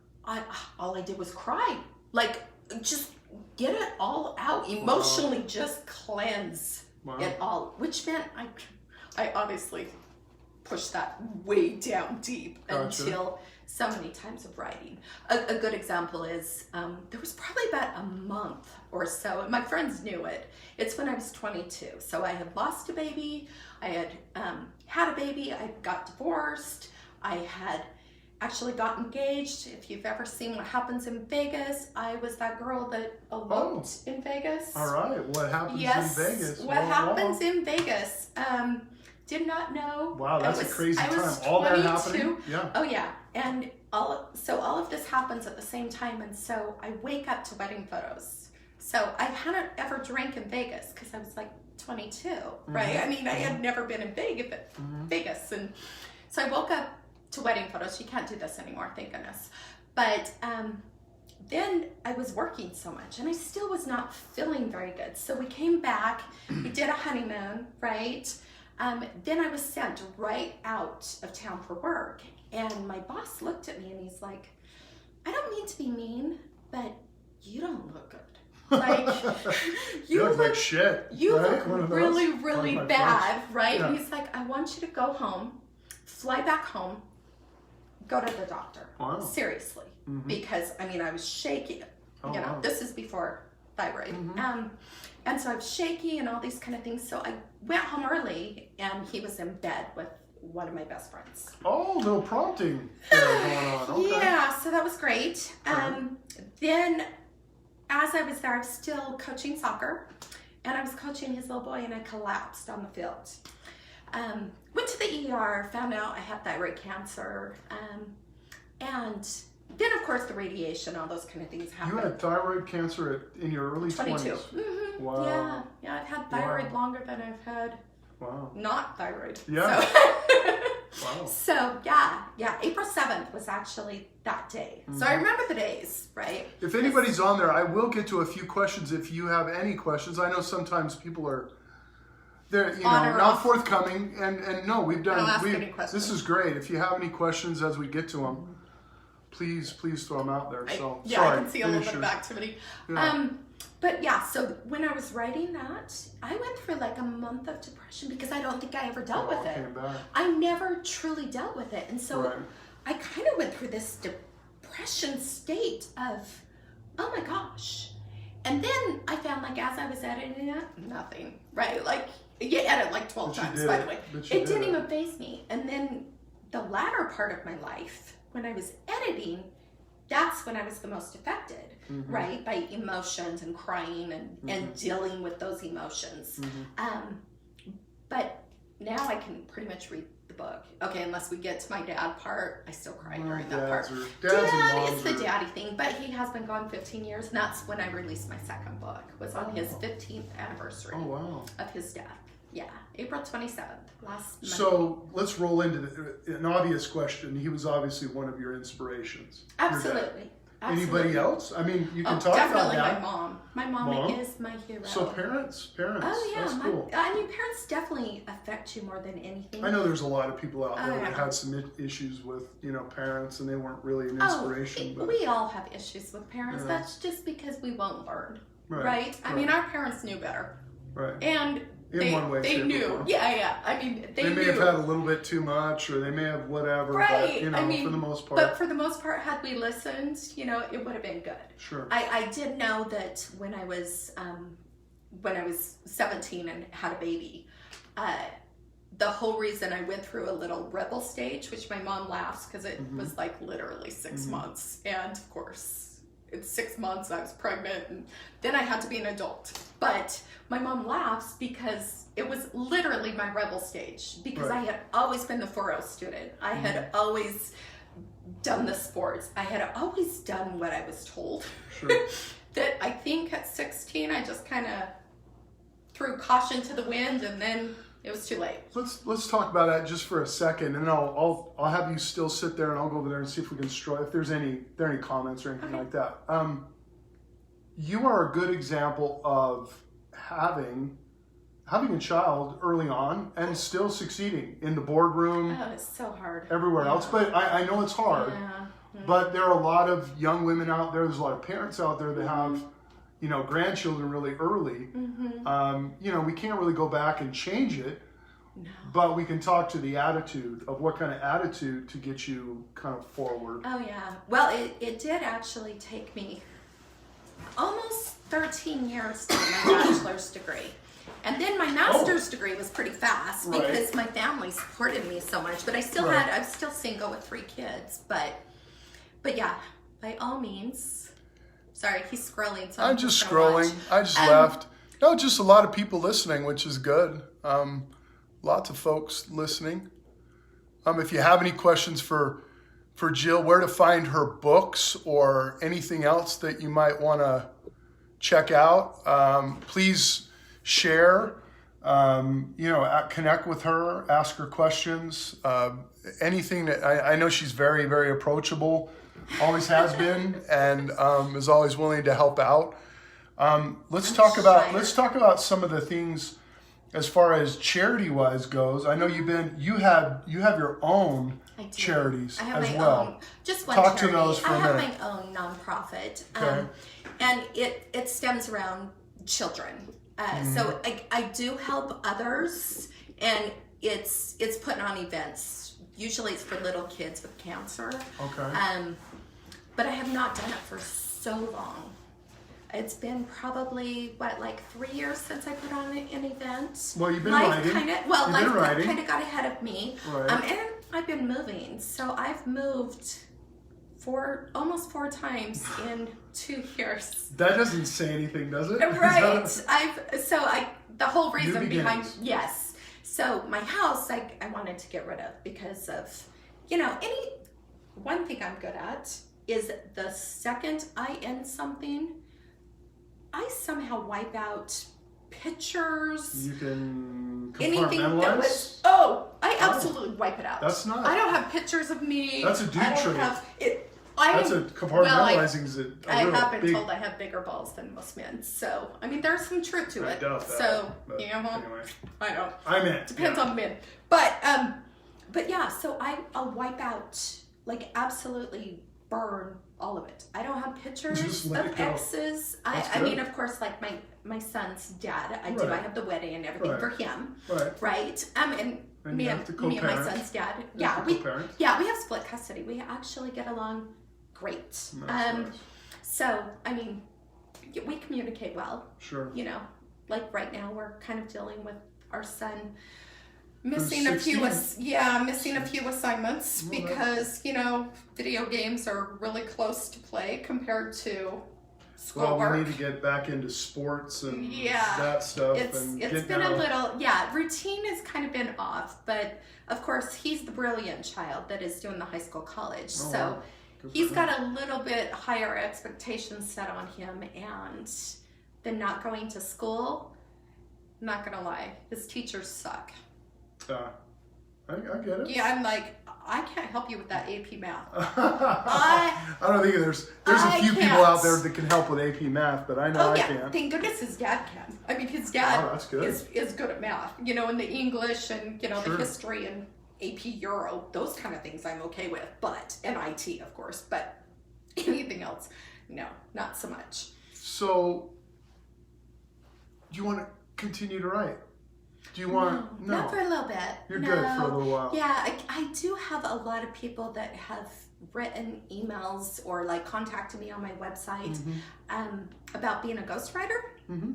all I did was cry. Like, just get it all out. Emotionally just cleanse it all. Which meant I obviously push that way down deep Gotcha. until so many times of writing. A good example is there was probably about a month or so, and my friends knew it. It's when I was 22. So I had lost a baby, I had had a baby, I got divorced, I had actually got engaged. If you've ever seen what happens in Vegas, I was that girl that eloped in Vegas. All right, what happens in Vegas? What happens in Vegas? Did not know. Wow, that's a crazy time. All that happening? Yeah. Oh yeah, and all of this happens at the same time, and so I wake up to wedding photos. So I hadn't ever drank in Vegas because I was like 22, right? I mean, I had never been in Vegas, and so I woke up to wedding photos. You can't do this anymore, thank goodness. But then I was working so much, and I still was not feeling very good. So we came back. We did a honeymoon, right? Then I was sent right out of town for work, and my boss looked at me and he's like, I don't mean to be mean, but you don't look good. Like, you look like shit. You right? look really, really bad, right? Yeah. And he's like, I want you to go home, fly back home, go to the doctor. Wow. Seriously. Because, I mean, I was shaky. Wow. This is before thyroid. And so I was shaky and all these kind of things. So I went home early, and he was in bed with one of my best friends. Oh, no prompting there going on. Okay. Yeah, so that was great. Then, as I was there, I was still coaching soccer, and I was coaching his little boy, and I collapsed on the field. Went to the ER, found out I had thyroid cancer, and then, of course, the radiation, all those kind of things happened. You had thyroid cancer in your early 22. 20s? Wow. Yeah, I've had thyroid longer than I've had not thyroid. Yeah. So, Wow. so yeah, April 7th was actually that day. So I remember the days, right? If anybody's on there, I will get to a few questions if you have any questions. I know sometimes people are they're not forthcoming, and no, we've done. This is great. If you have any questions as we get to them, please throw them out there. So sorry, I can see a little bit of activity. Yeah. But yeah, so when I was writing that, I went through like a month of depression because I don't think I ever dealt with it. Came back. I never truly dealt with it, and so I kind of went through this depression state of, oh my gosh. And then I found, like, as I was editing it, nothing, right? Like, you edit like 12 times, by the way. It didn't even faze me. And then the latter part of my life, when I was editing, that's when I was the most affected, right? By emotions and crying and dealing with those emotions. But now I can pretty much read the book. Okay, unless we get to my dad part, I still cry during that part. Dad is the daddy thing, but he has been gone 15 years, and that's when I released my second book, was on his 15th anniversary of his death. Yeah, April 27th, last Monday. So let's roll into an obvious question. He was obviously one of your inspirations. Absolutely. Anybody else? I mean, you can talk about definitely that. my mom. My mom is my hero. So parents. Oh yeah, that's cool. I mean, parents definitely affect you more than anything. I know there's a lot of people out there that had some issues with, parents, and they weren't really an inspiration. But we all have issues with parents. Yeah. That's just because we won't learn, right? I mean, our parents knew better, right? And one way, they knew. Yeah. I mean, they may have had a little bit too much, or they may have whatever. Right. But, I mean, for the most part. But for the most part, had we listened, it would have been good. Sure. I did know that when I was 17 and had a baby, the whole reason I went through a little rebel stage, which my mom laughs because it was like literally 6 months, and of course. It's 6 months, I was pregnant, and then I had to be an adult. But my mom laughs because it was literally my rebel stage, because I had always been the 4.0 student. I had always done the sports. I had always done what I was told. Sure. That I think at 16, I just kind of threw caution to the wind, and then it was too late. Let's talk about that just for a second, and then I'll have you still sit there, and I'll go over there and see if we can if there's any comments or anything like that. You are a good example of having a child early on and still succeeding in the boardroom. Oh, it's so hard. Everywhere else, but I know it's hard. Yeah. But there are a lot of young women out there. There's a lot of parents out there that have. Grandchildren really early. We can't really go back and change it. No. But we can talk to the attitude of what kind of attitude to get you kind of forward. Oh yeah. Well, it did actually take me almost 13 years to get my bachelor's degree. And then my master's degree was pretty fast because my family supported me so much. But I still I'm still single with 3 kids. But yeah, by all means. Sorry, he's scrolling. So I'm just scrolling. I just left. No, just a lot of people listening, which is good. Lots of folks listening. If you have any questions for Jyl, where to find her books or anything else that you might want to check out, please share. Connect with her, ask her questions. Anything that I know she's very, very approachable, always has been, and is always willing to help out. Let's talk about some of the things as far as charity-wise goes. I know you have your own charities as well. Own, just one Talk charity. to those for a minute. I have my own nonprofit, Okay. and it stems around children. So I do help others, and it's putting on events. Usually it's for little kids with cancer. Okay. But I have not done it for so long. It's been probably, 3 years since I put on an event. Well, you've been writing. Life kind of got ahead of me. Right. And I've been moving. So I've moved almost 4 times in 2 years. That doesn't say anything, does it? Right. The whole reason behind, yes. So my house, I wanted to get rid of because of, one thing I'm good at is the second I end something, I somehow wipe out pictures. You can anything compartmentalize? that was, I absolutely wipe it out. That's not. I don't have pictures of me. That's a dude trait. That's compartmentalizing. I have been told I have bigger balls than most men. So, there's some truth to it. Doubt that, so, anyway. I don't. Depends on the men. But yeah, so I'll wipe out, absolutely burn all of it. I don't have pictures of exes. Of course, my son's dad, I do. I have the wedding and everything for him. Right. And me and my son's dad. Yeah, we have split custody. We actually get along great. Nice. So, we communicate well. Sure. Right now we're kind of dealing with our son missing a few assignments because video games are really close to play compared to schoolwork. Well, we need to get back into sports and that stuff. It's been a little routine has kind of been off, but of course he's the brilliant child that is doing the high school college, so he's got a little bit higher expectations set on him, and then not going to school. I'm not gonna lie, his teachers suck. I get it. Yeah, I'm I can't help you with that AP math. I don't think there's a few people out there that can help with AP math, but I know I can. Thank goodness his dad can. His dad that's good. is good at math. In the English and the history and AP Euro, those kind of things I'm okay with. And IT, of course, but anything else, no, not so much. So, do you want to continue to write? Do you want... No. Not for a little bit. You're good for a little while. Yeah, I do have a lot of people that have written emails or contacted me on my website about being a ghostwriter. Mm-hmm.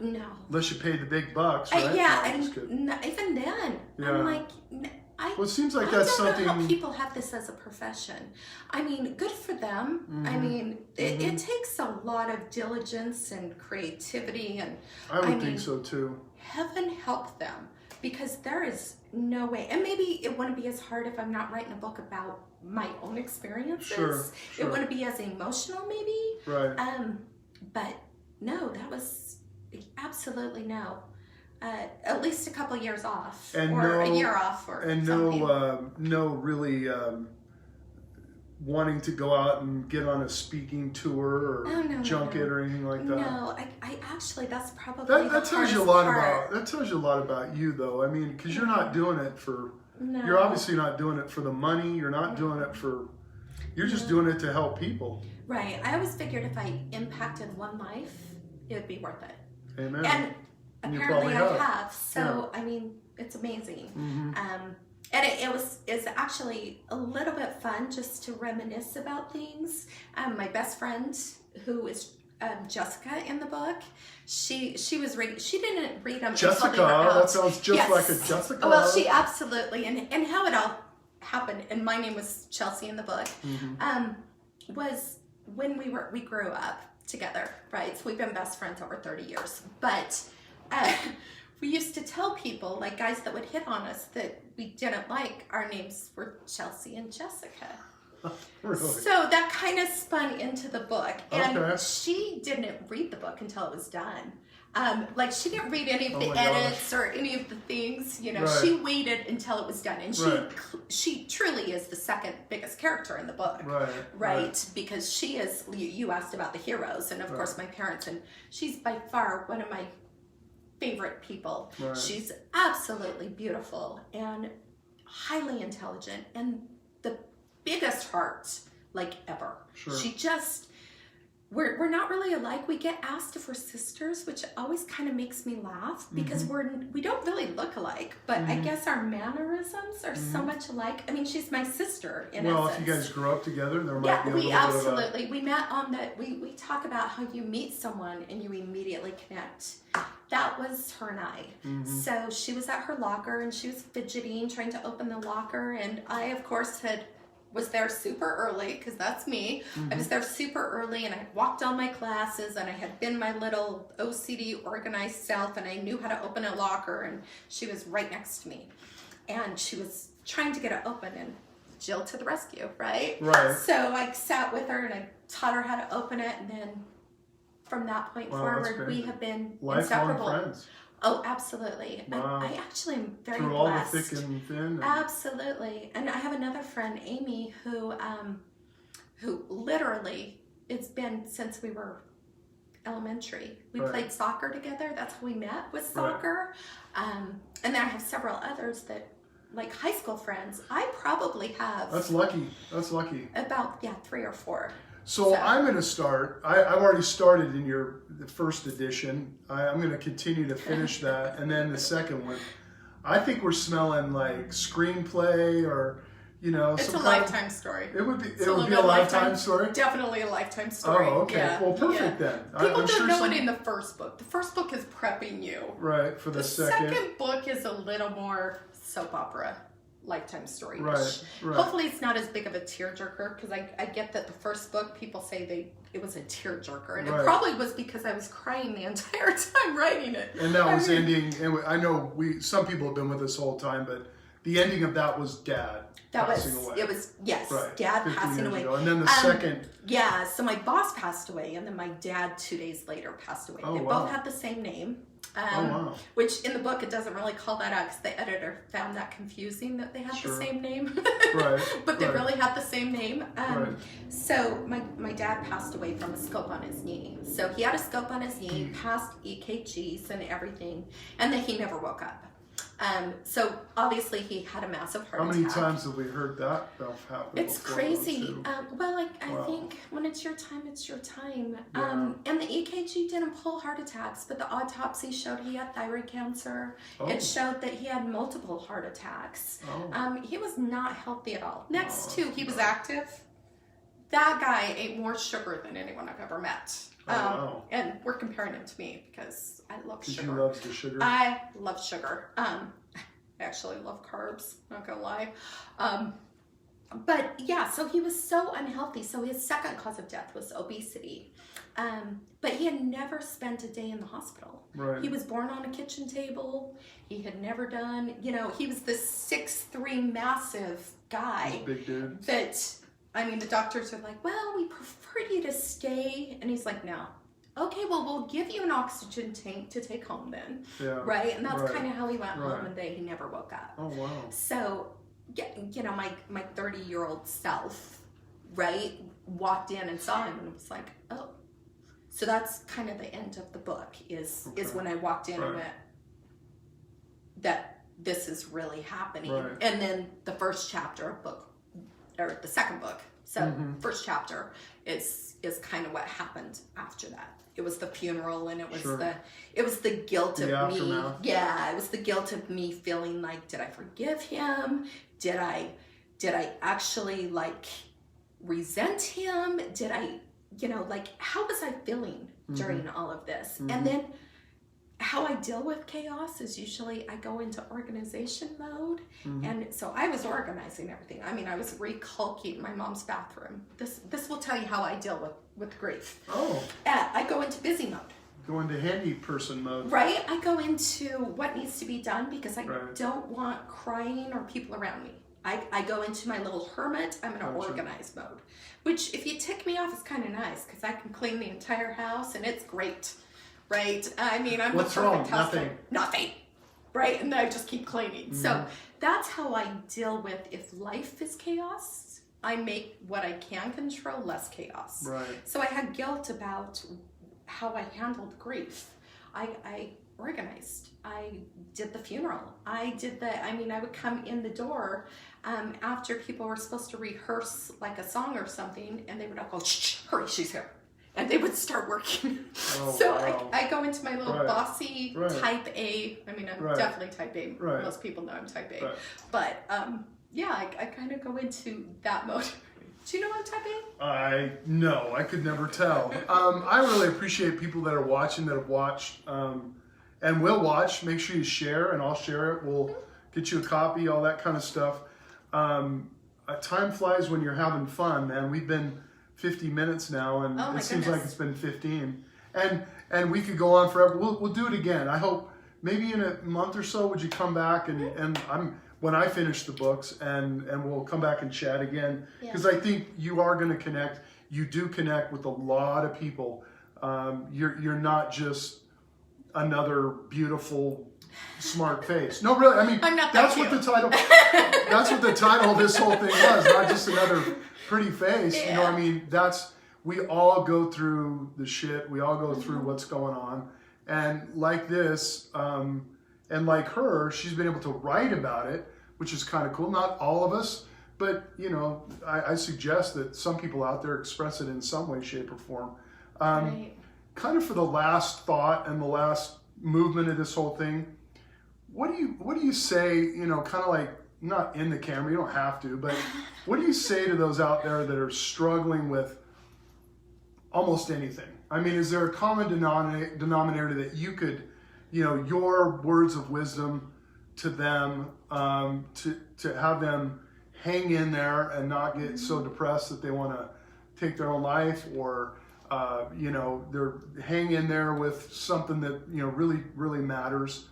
No. Unless you pay the big bucks, right? Even then, I'm it seems like that's something... I don't know how people have this as a profession. Good for them. Mm-hmm. It takes a lot of diligence and creativity, and I would think so too. Heaven help them, because there is no way. And maybe it wouldn't be as hard if I'm not writing a book about my own experiences. Sure. It wouldn't be as emotional, maybe. Right. But no, that was absolutely no. At least a couple years off, and or a year off, or something. No really wanting to go out and get on a speaking tour or junket or anything like that. No, I actually, that's probably that tells you a lot about. That tells you a lot about you, though. Because you're not doing it for. No. You're obviously not doing it for the money. You're not doing it for. You're just doing it to help people. Right. I always figured if I impacted one life, it would be worth it. Amen. And apparently I have. So, I mean, it's amazing. And it's actually a little bit fun just to reminisce about things. My best friend, who is Jessica in the book, she was reading. She didn't read them. Jessica, until they were out. That sounds just like a Jessica. Well, she absolutely, and how it all happened. And my name was Chelsea in the book. Was when we grew up together, right? So we've been best friends over 30 years, but. We used to tell people, like guys that would hit on us that we didn't like, our names were Chelsea and Jessica. Really? So that kind of spun into the book. And she didn't read the book until it was done. Like she didn't read any of the edits or any of the things, you know, she waited until it was done. And she truly is the second biggest character in the book, right? Because she is, you asked about the heroes and of course my parents, and she's by far one of my favorite people. She's absolutely beautiful and highly intelligent and the biggest heart like ever. She just, we're not really alike. We get asked if we're sisters, which always kind of makes me laugh because we don't really look alike, but I guess our mannerisms are so much alike. I mean, she's my sister in essence. If you guys grew up together, there might be a little bit absolutely. We met on the, we talk about how you meet someone and you immediately connect. That was her and I. So she was at her locker and she was fidgeting, trying to open the locker, and I, of course, was there super early, because that's me. I was there super early and I walked all my classes and I had been my little OCD organized self and I knew how to open a locker, and she was right next to me. And she was trying to get it open and Jyl to the rescue, right? So I sat with her and I taught her how to open it, and then from that point forward, we have been inseparable. Friends. Oh, absolutely. I actually am very blessed. Through all the thick and thin. Absolutely. And I have another friend, Amy, who literally, it's been since we were elementary. We played soccer together. That's how we met, with soccer. And then I have several others that, like high school friends, I probably have. That's lucky. That's lucky. About, 3 or 4. So I'm going to start. I've already started in the first edition. I'm going to continue to finish that, and then the second one. I think we're smelling like screenplay, or it's a lifetime story. It would be. It would be a lifetime story. Definitely a lifetime story. Oh, okay. Yeah. Well, perfect then. People don't know it in the first book. The first book is prepping you. Right for the second. The second book is a little more soap opera. Lifetime story. Right. Hopefully it's not as big of a tearjerker, because I get that the first book people say it was a tearjerker, and it probably was because I was crying the entire time writing it. And that was ending. And I know some people have been with us the whole time, but the ending of that was Dad passing away. It was Dad passing away. And then the second. Yeah. So my boss passed away, and then my dad 2 days later passed away. They both had the same name. Which in the book it doesn't really call that out because the editor found that confusing that they had the same name. But they really had the same name. So my dad passed away from a scope on his knee. So he had a scope on his knee, passed EKGs and everything, and then he never woke up. So obviously he had a massive heart attack. How many times have we heard that happen? It's crazy. I think when it's your time, it's your time. And the EKG didn't pull heart attacks, but the autopsy showed he had thyroid cancer. It showed that he had multiple heart attacks. He was not healthy at all. Next to, he was active. That guy ate more sugar than anyone I've ever met. And we're comparing him to me because I love sugar. He loves the sugar. I love sugar. I actually love carbs, not gonna lie. But yeah, so he was so unhealthy. So his second cause of death was obesity. But he had never spent a day in the hospital. He was born on a kitchen table. He had never done, he was this 6'3" massive guy. Big dude. That, I mean, the doctors are like, well, we prefer you to stay. And he's like, no. Okay, well, we'll give you an oxygen tank to take home then. Right? And that's kind of how he went home one day. He never woke up. Oh, wow. So, my 30-year-old self, right, walked in and saw him and was like, oh. So that's kind of the end of the book is when I walked in and went, that this is really happening. And then the first chapter of the second book So first chapter is kind of what happened after that. It was the funeral, and it was the guilt of me. Aftermath. Yeah, it was the guilt of me feeling like, did I forgive him? Did I actually like resent him? Did I, like, how was I feeling during all of this? And then how I deal with chaos is usually I go into organization mode. And so I was organizing everything. I mean, I was recalking my mom's bathroom. This will tell you how I deal with grief. Oh. I go into busy mode. Go into handy person mode. Right? I go into what needs to be done because I don't want crying or people around me. I go into my little hermit, I'm in an organized mode. Which, if you tick me off, is kind of nice because I can clean the entire house and it's great. Right? I mean, I'm What's the perfect wrong? house. Nothing. Right? And I just keep cleaning. So that's how I deal with, if life is chaos, I make what I can control less chaos. Right. So I had guilt about how I handled grief. I organized. I did the funeral. I would come in the door after people were supposed to rehearse like a song or something, and they would all go, shh, hurry, she's here. And they would start working. I go into my little bossy type A. I mean, I'm definitely type A. Most people know I'm type A. But I kind of go into that mode. Do you know I'm type A? No, I could never tell. I really appreciate people that are watching, that have watched, and will watch. Make sure you share, and I'll share it. We'll get you a copy, all that kind of stuff. Time flies when you're having fun, man. We've been 50 minutes now, and it seems like it's been 15. And we could go on forever. We'll do it again. I hope maybe in a month or so, would you come back and when I finish the books, and we'll come back and chat again, because I think you are going to connect. You do connect with a lot of people. You're not just another beautiful, smart face. No, really. I mean, that's what the title. That's what the title of this whole thing was. Not just another pretty face. Yeah. You know, I mean, we all go through the shit. We all go through what's going on, and like this, and like her, she's been able to write about it, which is kind of cool. Not all of us, but I suggest that some people out there express it in some way, shape, or form. Kind of for the last thought and the last movement of this whole thing, what do you say? Kind of like, not in the camera, you don't have to, but what do you say to those out there that are struggling with almost anything? I mean, is there a common denominator that you could, your words of wisdom to them, to have them hang in there and not get so depressed that they want to take their own life, or they're hang in there with something that really, really matters?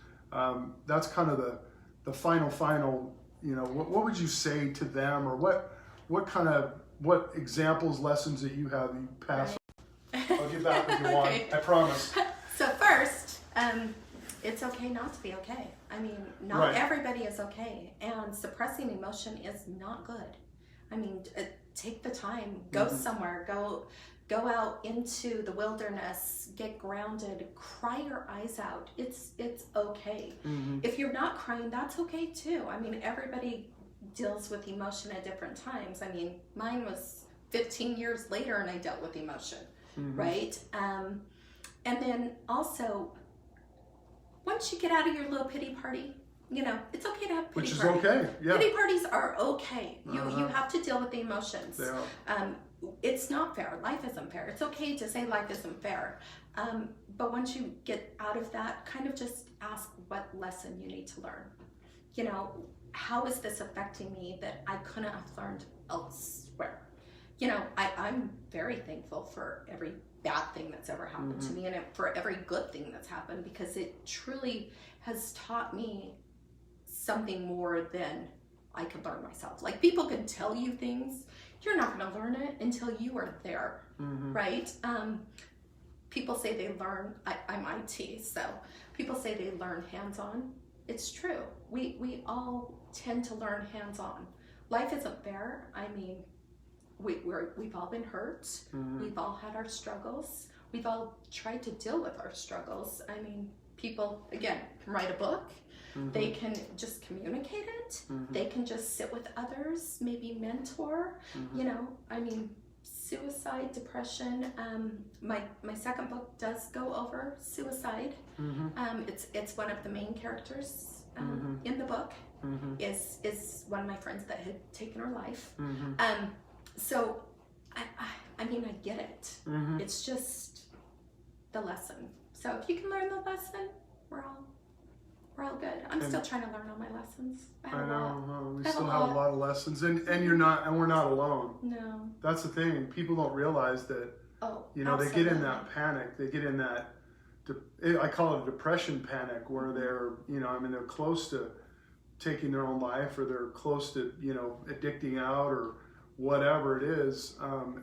That's kind of the final. What would you say to them, or what examples, lessons that you have that you pass? I'll get back with you on. I promise. So first, it's okay not to be okay. I mean, not everybody is okay, and suppressing emotion is not good. I mean, take the time, go somewhere, go out into the wilderness, get grounded, cry your eyes out. It's okay. If you're not crying, that's okay too. I mean, everybody deals with emotion at different times. I mean, mine was 15 years later and I dealt with emotion, right? And then also, once you get out of your little pity party, it's okay to have pity parties. Which is party. okay, yeah. Pity parties are okay. You have to deal with the emotions. It's not fair. Life isn't fair. It's okay to say life isn't fair. But once you get out of that, kind of just ask what lesson you need to learn. How is this affecting me that I couldn't have learned elsewhere? I'm very thankful for every bad thing that's ever happened to me, and for every good thing that's happened, because it truly has taught me something more than I could learn myself. Like, people can tell you things, you're not going to learn it until you are there, right? People say they learn, I'm IT, so people say they learn hands-on. It's true. We all tend to learn hands-on. Life isn't fair. I mean, we've all been hurt. We've all had our struggles. We've all tried to deal with our struggles. I mean, people, again, can write a book. They can just communicate it. They can just sit with others, maybe mentor. You know, I mean, suicide, depression. My second book does go over suicide. It's one of the main characters in the book. Is one of my friends that had taken her life. So I mean, I get it. It's just the lesson. So if you can learn the lesson, we're all good. I'm still trying to learn all my lessons. I know. We still have a lot of lessons, and we're not alone. No. That's the thing. People don't realize that. Oh, you know, absolutely. They get in that panic. They get in that. I call it a depression panic, where they're, you know, I mean, they're close to taking their own life, or they're close to, you know, addicting out, or whatever it is,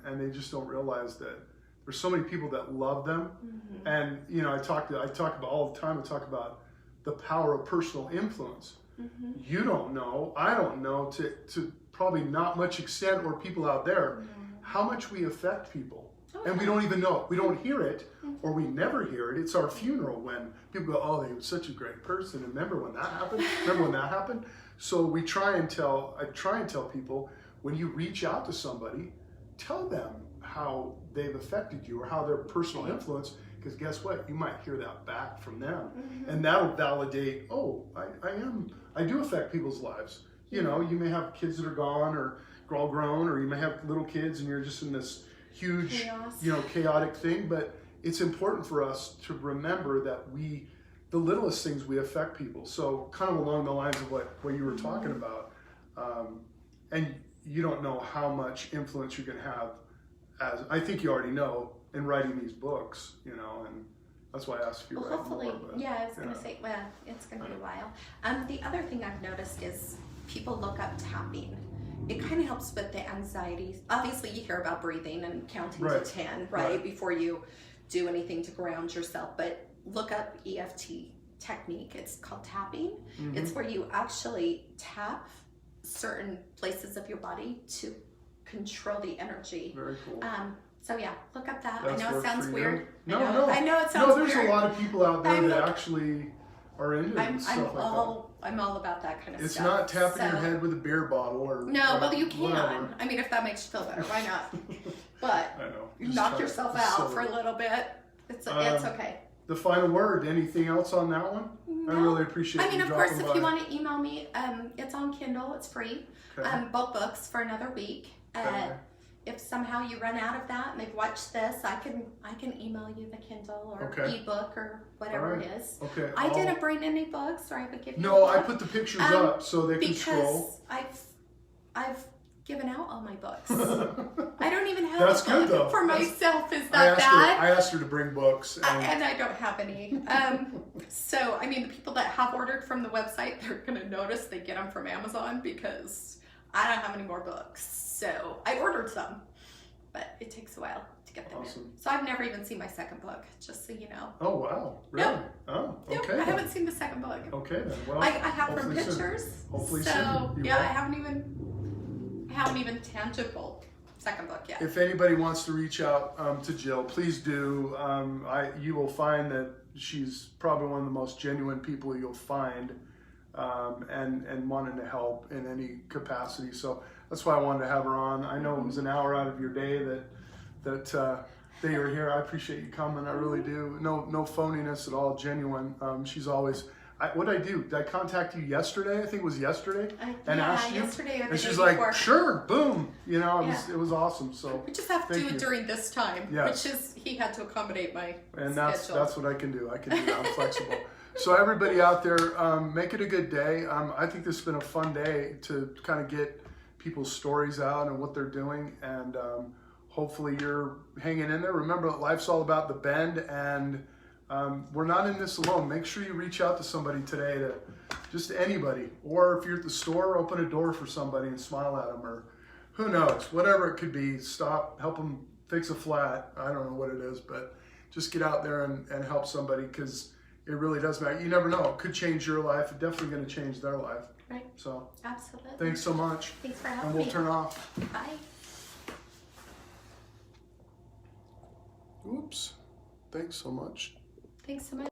and they just don't realize that there's so many people that love them. And you know, I talk about all the time. I talk about the power of personal influence. You don't know, I don't know, to probably not much extent, or people out there, how much we affect people. And we don't even know it. We don't hear it, or we never hear it. It's our funeral when people go, "Oh, they were such a great person. And remember when that happened? Remember when that happened?" So I try and tell people, when you reach out to somebody, tell them how they've affected you, or how their personal influence, because guess what? You might hear that back from them. And that'll validate, oh, I do affect people's lives. You know, you may have kids that are gone, or all grown, or you may have little kids and you're just in this huge, chaos. You know, chaotic thing. But it's important for us to remember that the littlest things, we affect people. So kind of along the lines of what you were talking about, and you don't know how much influence you can have, as I think you already know, in writing these books, you know, and that's why I asked if you write hopefully, more. But, yeah, I was going to say, well, it's going to be a while. The other thing I've noticed is people look up tapping. It kind of helps with the anxiety. Obviously, you hear about breathing and counting to 10, right, before you do anything to ground yourself. But look up EFT technique. It's called tapping. It's where you actually tap certain places of your body to control the energy. Very cool. So yeah, look up that. That's I know it sounds weird. No. I know it sounds weird. There's a lot of people out there that actually are into stuff like that. I'm all about that kind of stuff. It's not tapping your head with a beer bottle or well, you can. Whatever. I mean, if that makes you feel better, why not? But I know. Knock yourself out for a little bit. It's okay. The final word. Anything else on that one? No. I really appreciate. I mean, of course, if you want to email me, it's on Kindle. It's free. Okay. Both books for another week. Okay. If somehow you run out of that and they've watched this, I can email you the Kindle or eBook or whatever it is. Okay. I didn't bring any books, or I would give you. No, I put the pictures up so they can scroll. Because I've given out all my books. I don't even have That's a book good, though. for myself. Is that bad? I asked her to bring books, and I don't have any. So I mean, the people that have ordered from the website, they're gonna notice they get them from Amazon, because I don't have any more books. So I ordered some, but it takes a while to get them in. So I've never even seen my second book, just so you know. Oh, wow. Really? Nope. Oh, okay. Nope, I haven't seen the second book. Okay, then. Well, I have from pictures. Soon. Hopefully so, soon. I haven't even tangible second book yet. If anybody wants to reach out to Jyl, please do. You will find that she's probably one of the most genuine people you'll find, and wanting to help in any capacity. So that's why I wanted to have her on. I know it was an hour out of your day that you were here. I appreciate you coming. I really do. No phoniness at all. Genuine. She's always. What did I do? Did I contact you yesterday? I think it was yesterday. Asked you. Yesterday. And she's like, sure, boom. You know, it was awesome. So we just have to do it during this time, which is he had to accommodate my schedule. That's what I can do. I can do that. I'm flexible. So everybody out there, make it a good day. I think this has been a fun day to kind of get people's stories out and what they're doing, and hopefully you're hanging in there. Remember that life's all about the bend, and we're not in this alone. Make sure you reach out to somebody today, to just anybody, or if you're at the store, open a door for somebody and smile at them, or who knows, whatever it could be. Stop, help them fix a flat. I don't know what it is, but just get out there and help somebody, because it really does matter. You never know. It could change your life. It's definitely going to change their life. Right. So absolutely. Thanks so much. Thanks for having me. And we'll turn off. Bye. Oops. Thanks so much. Thanks so much.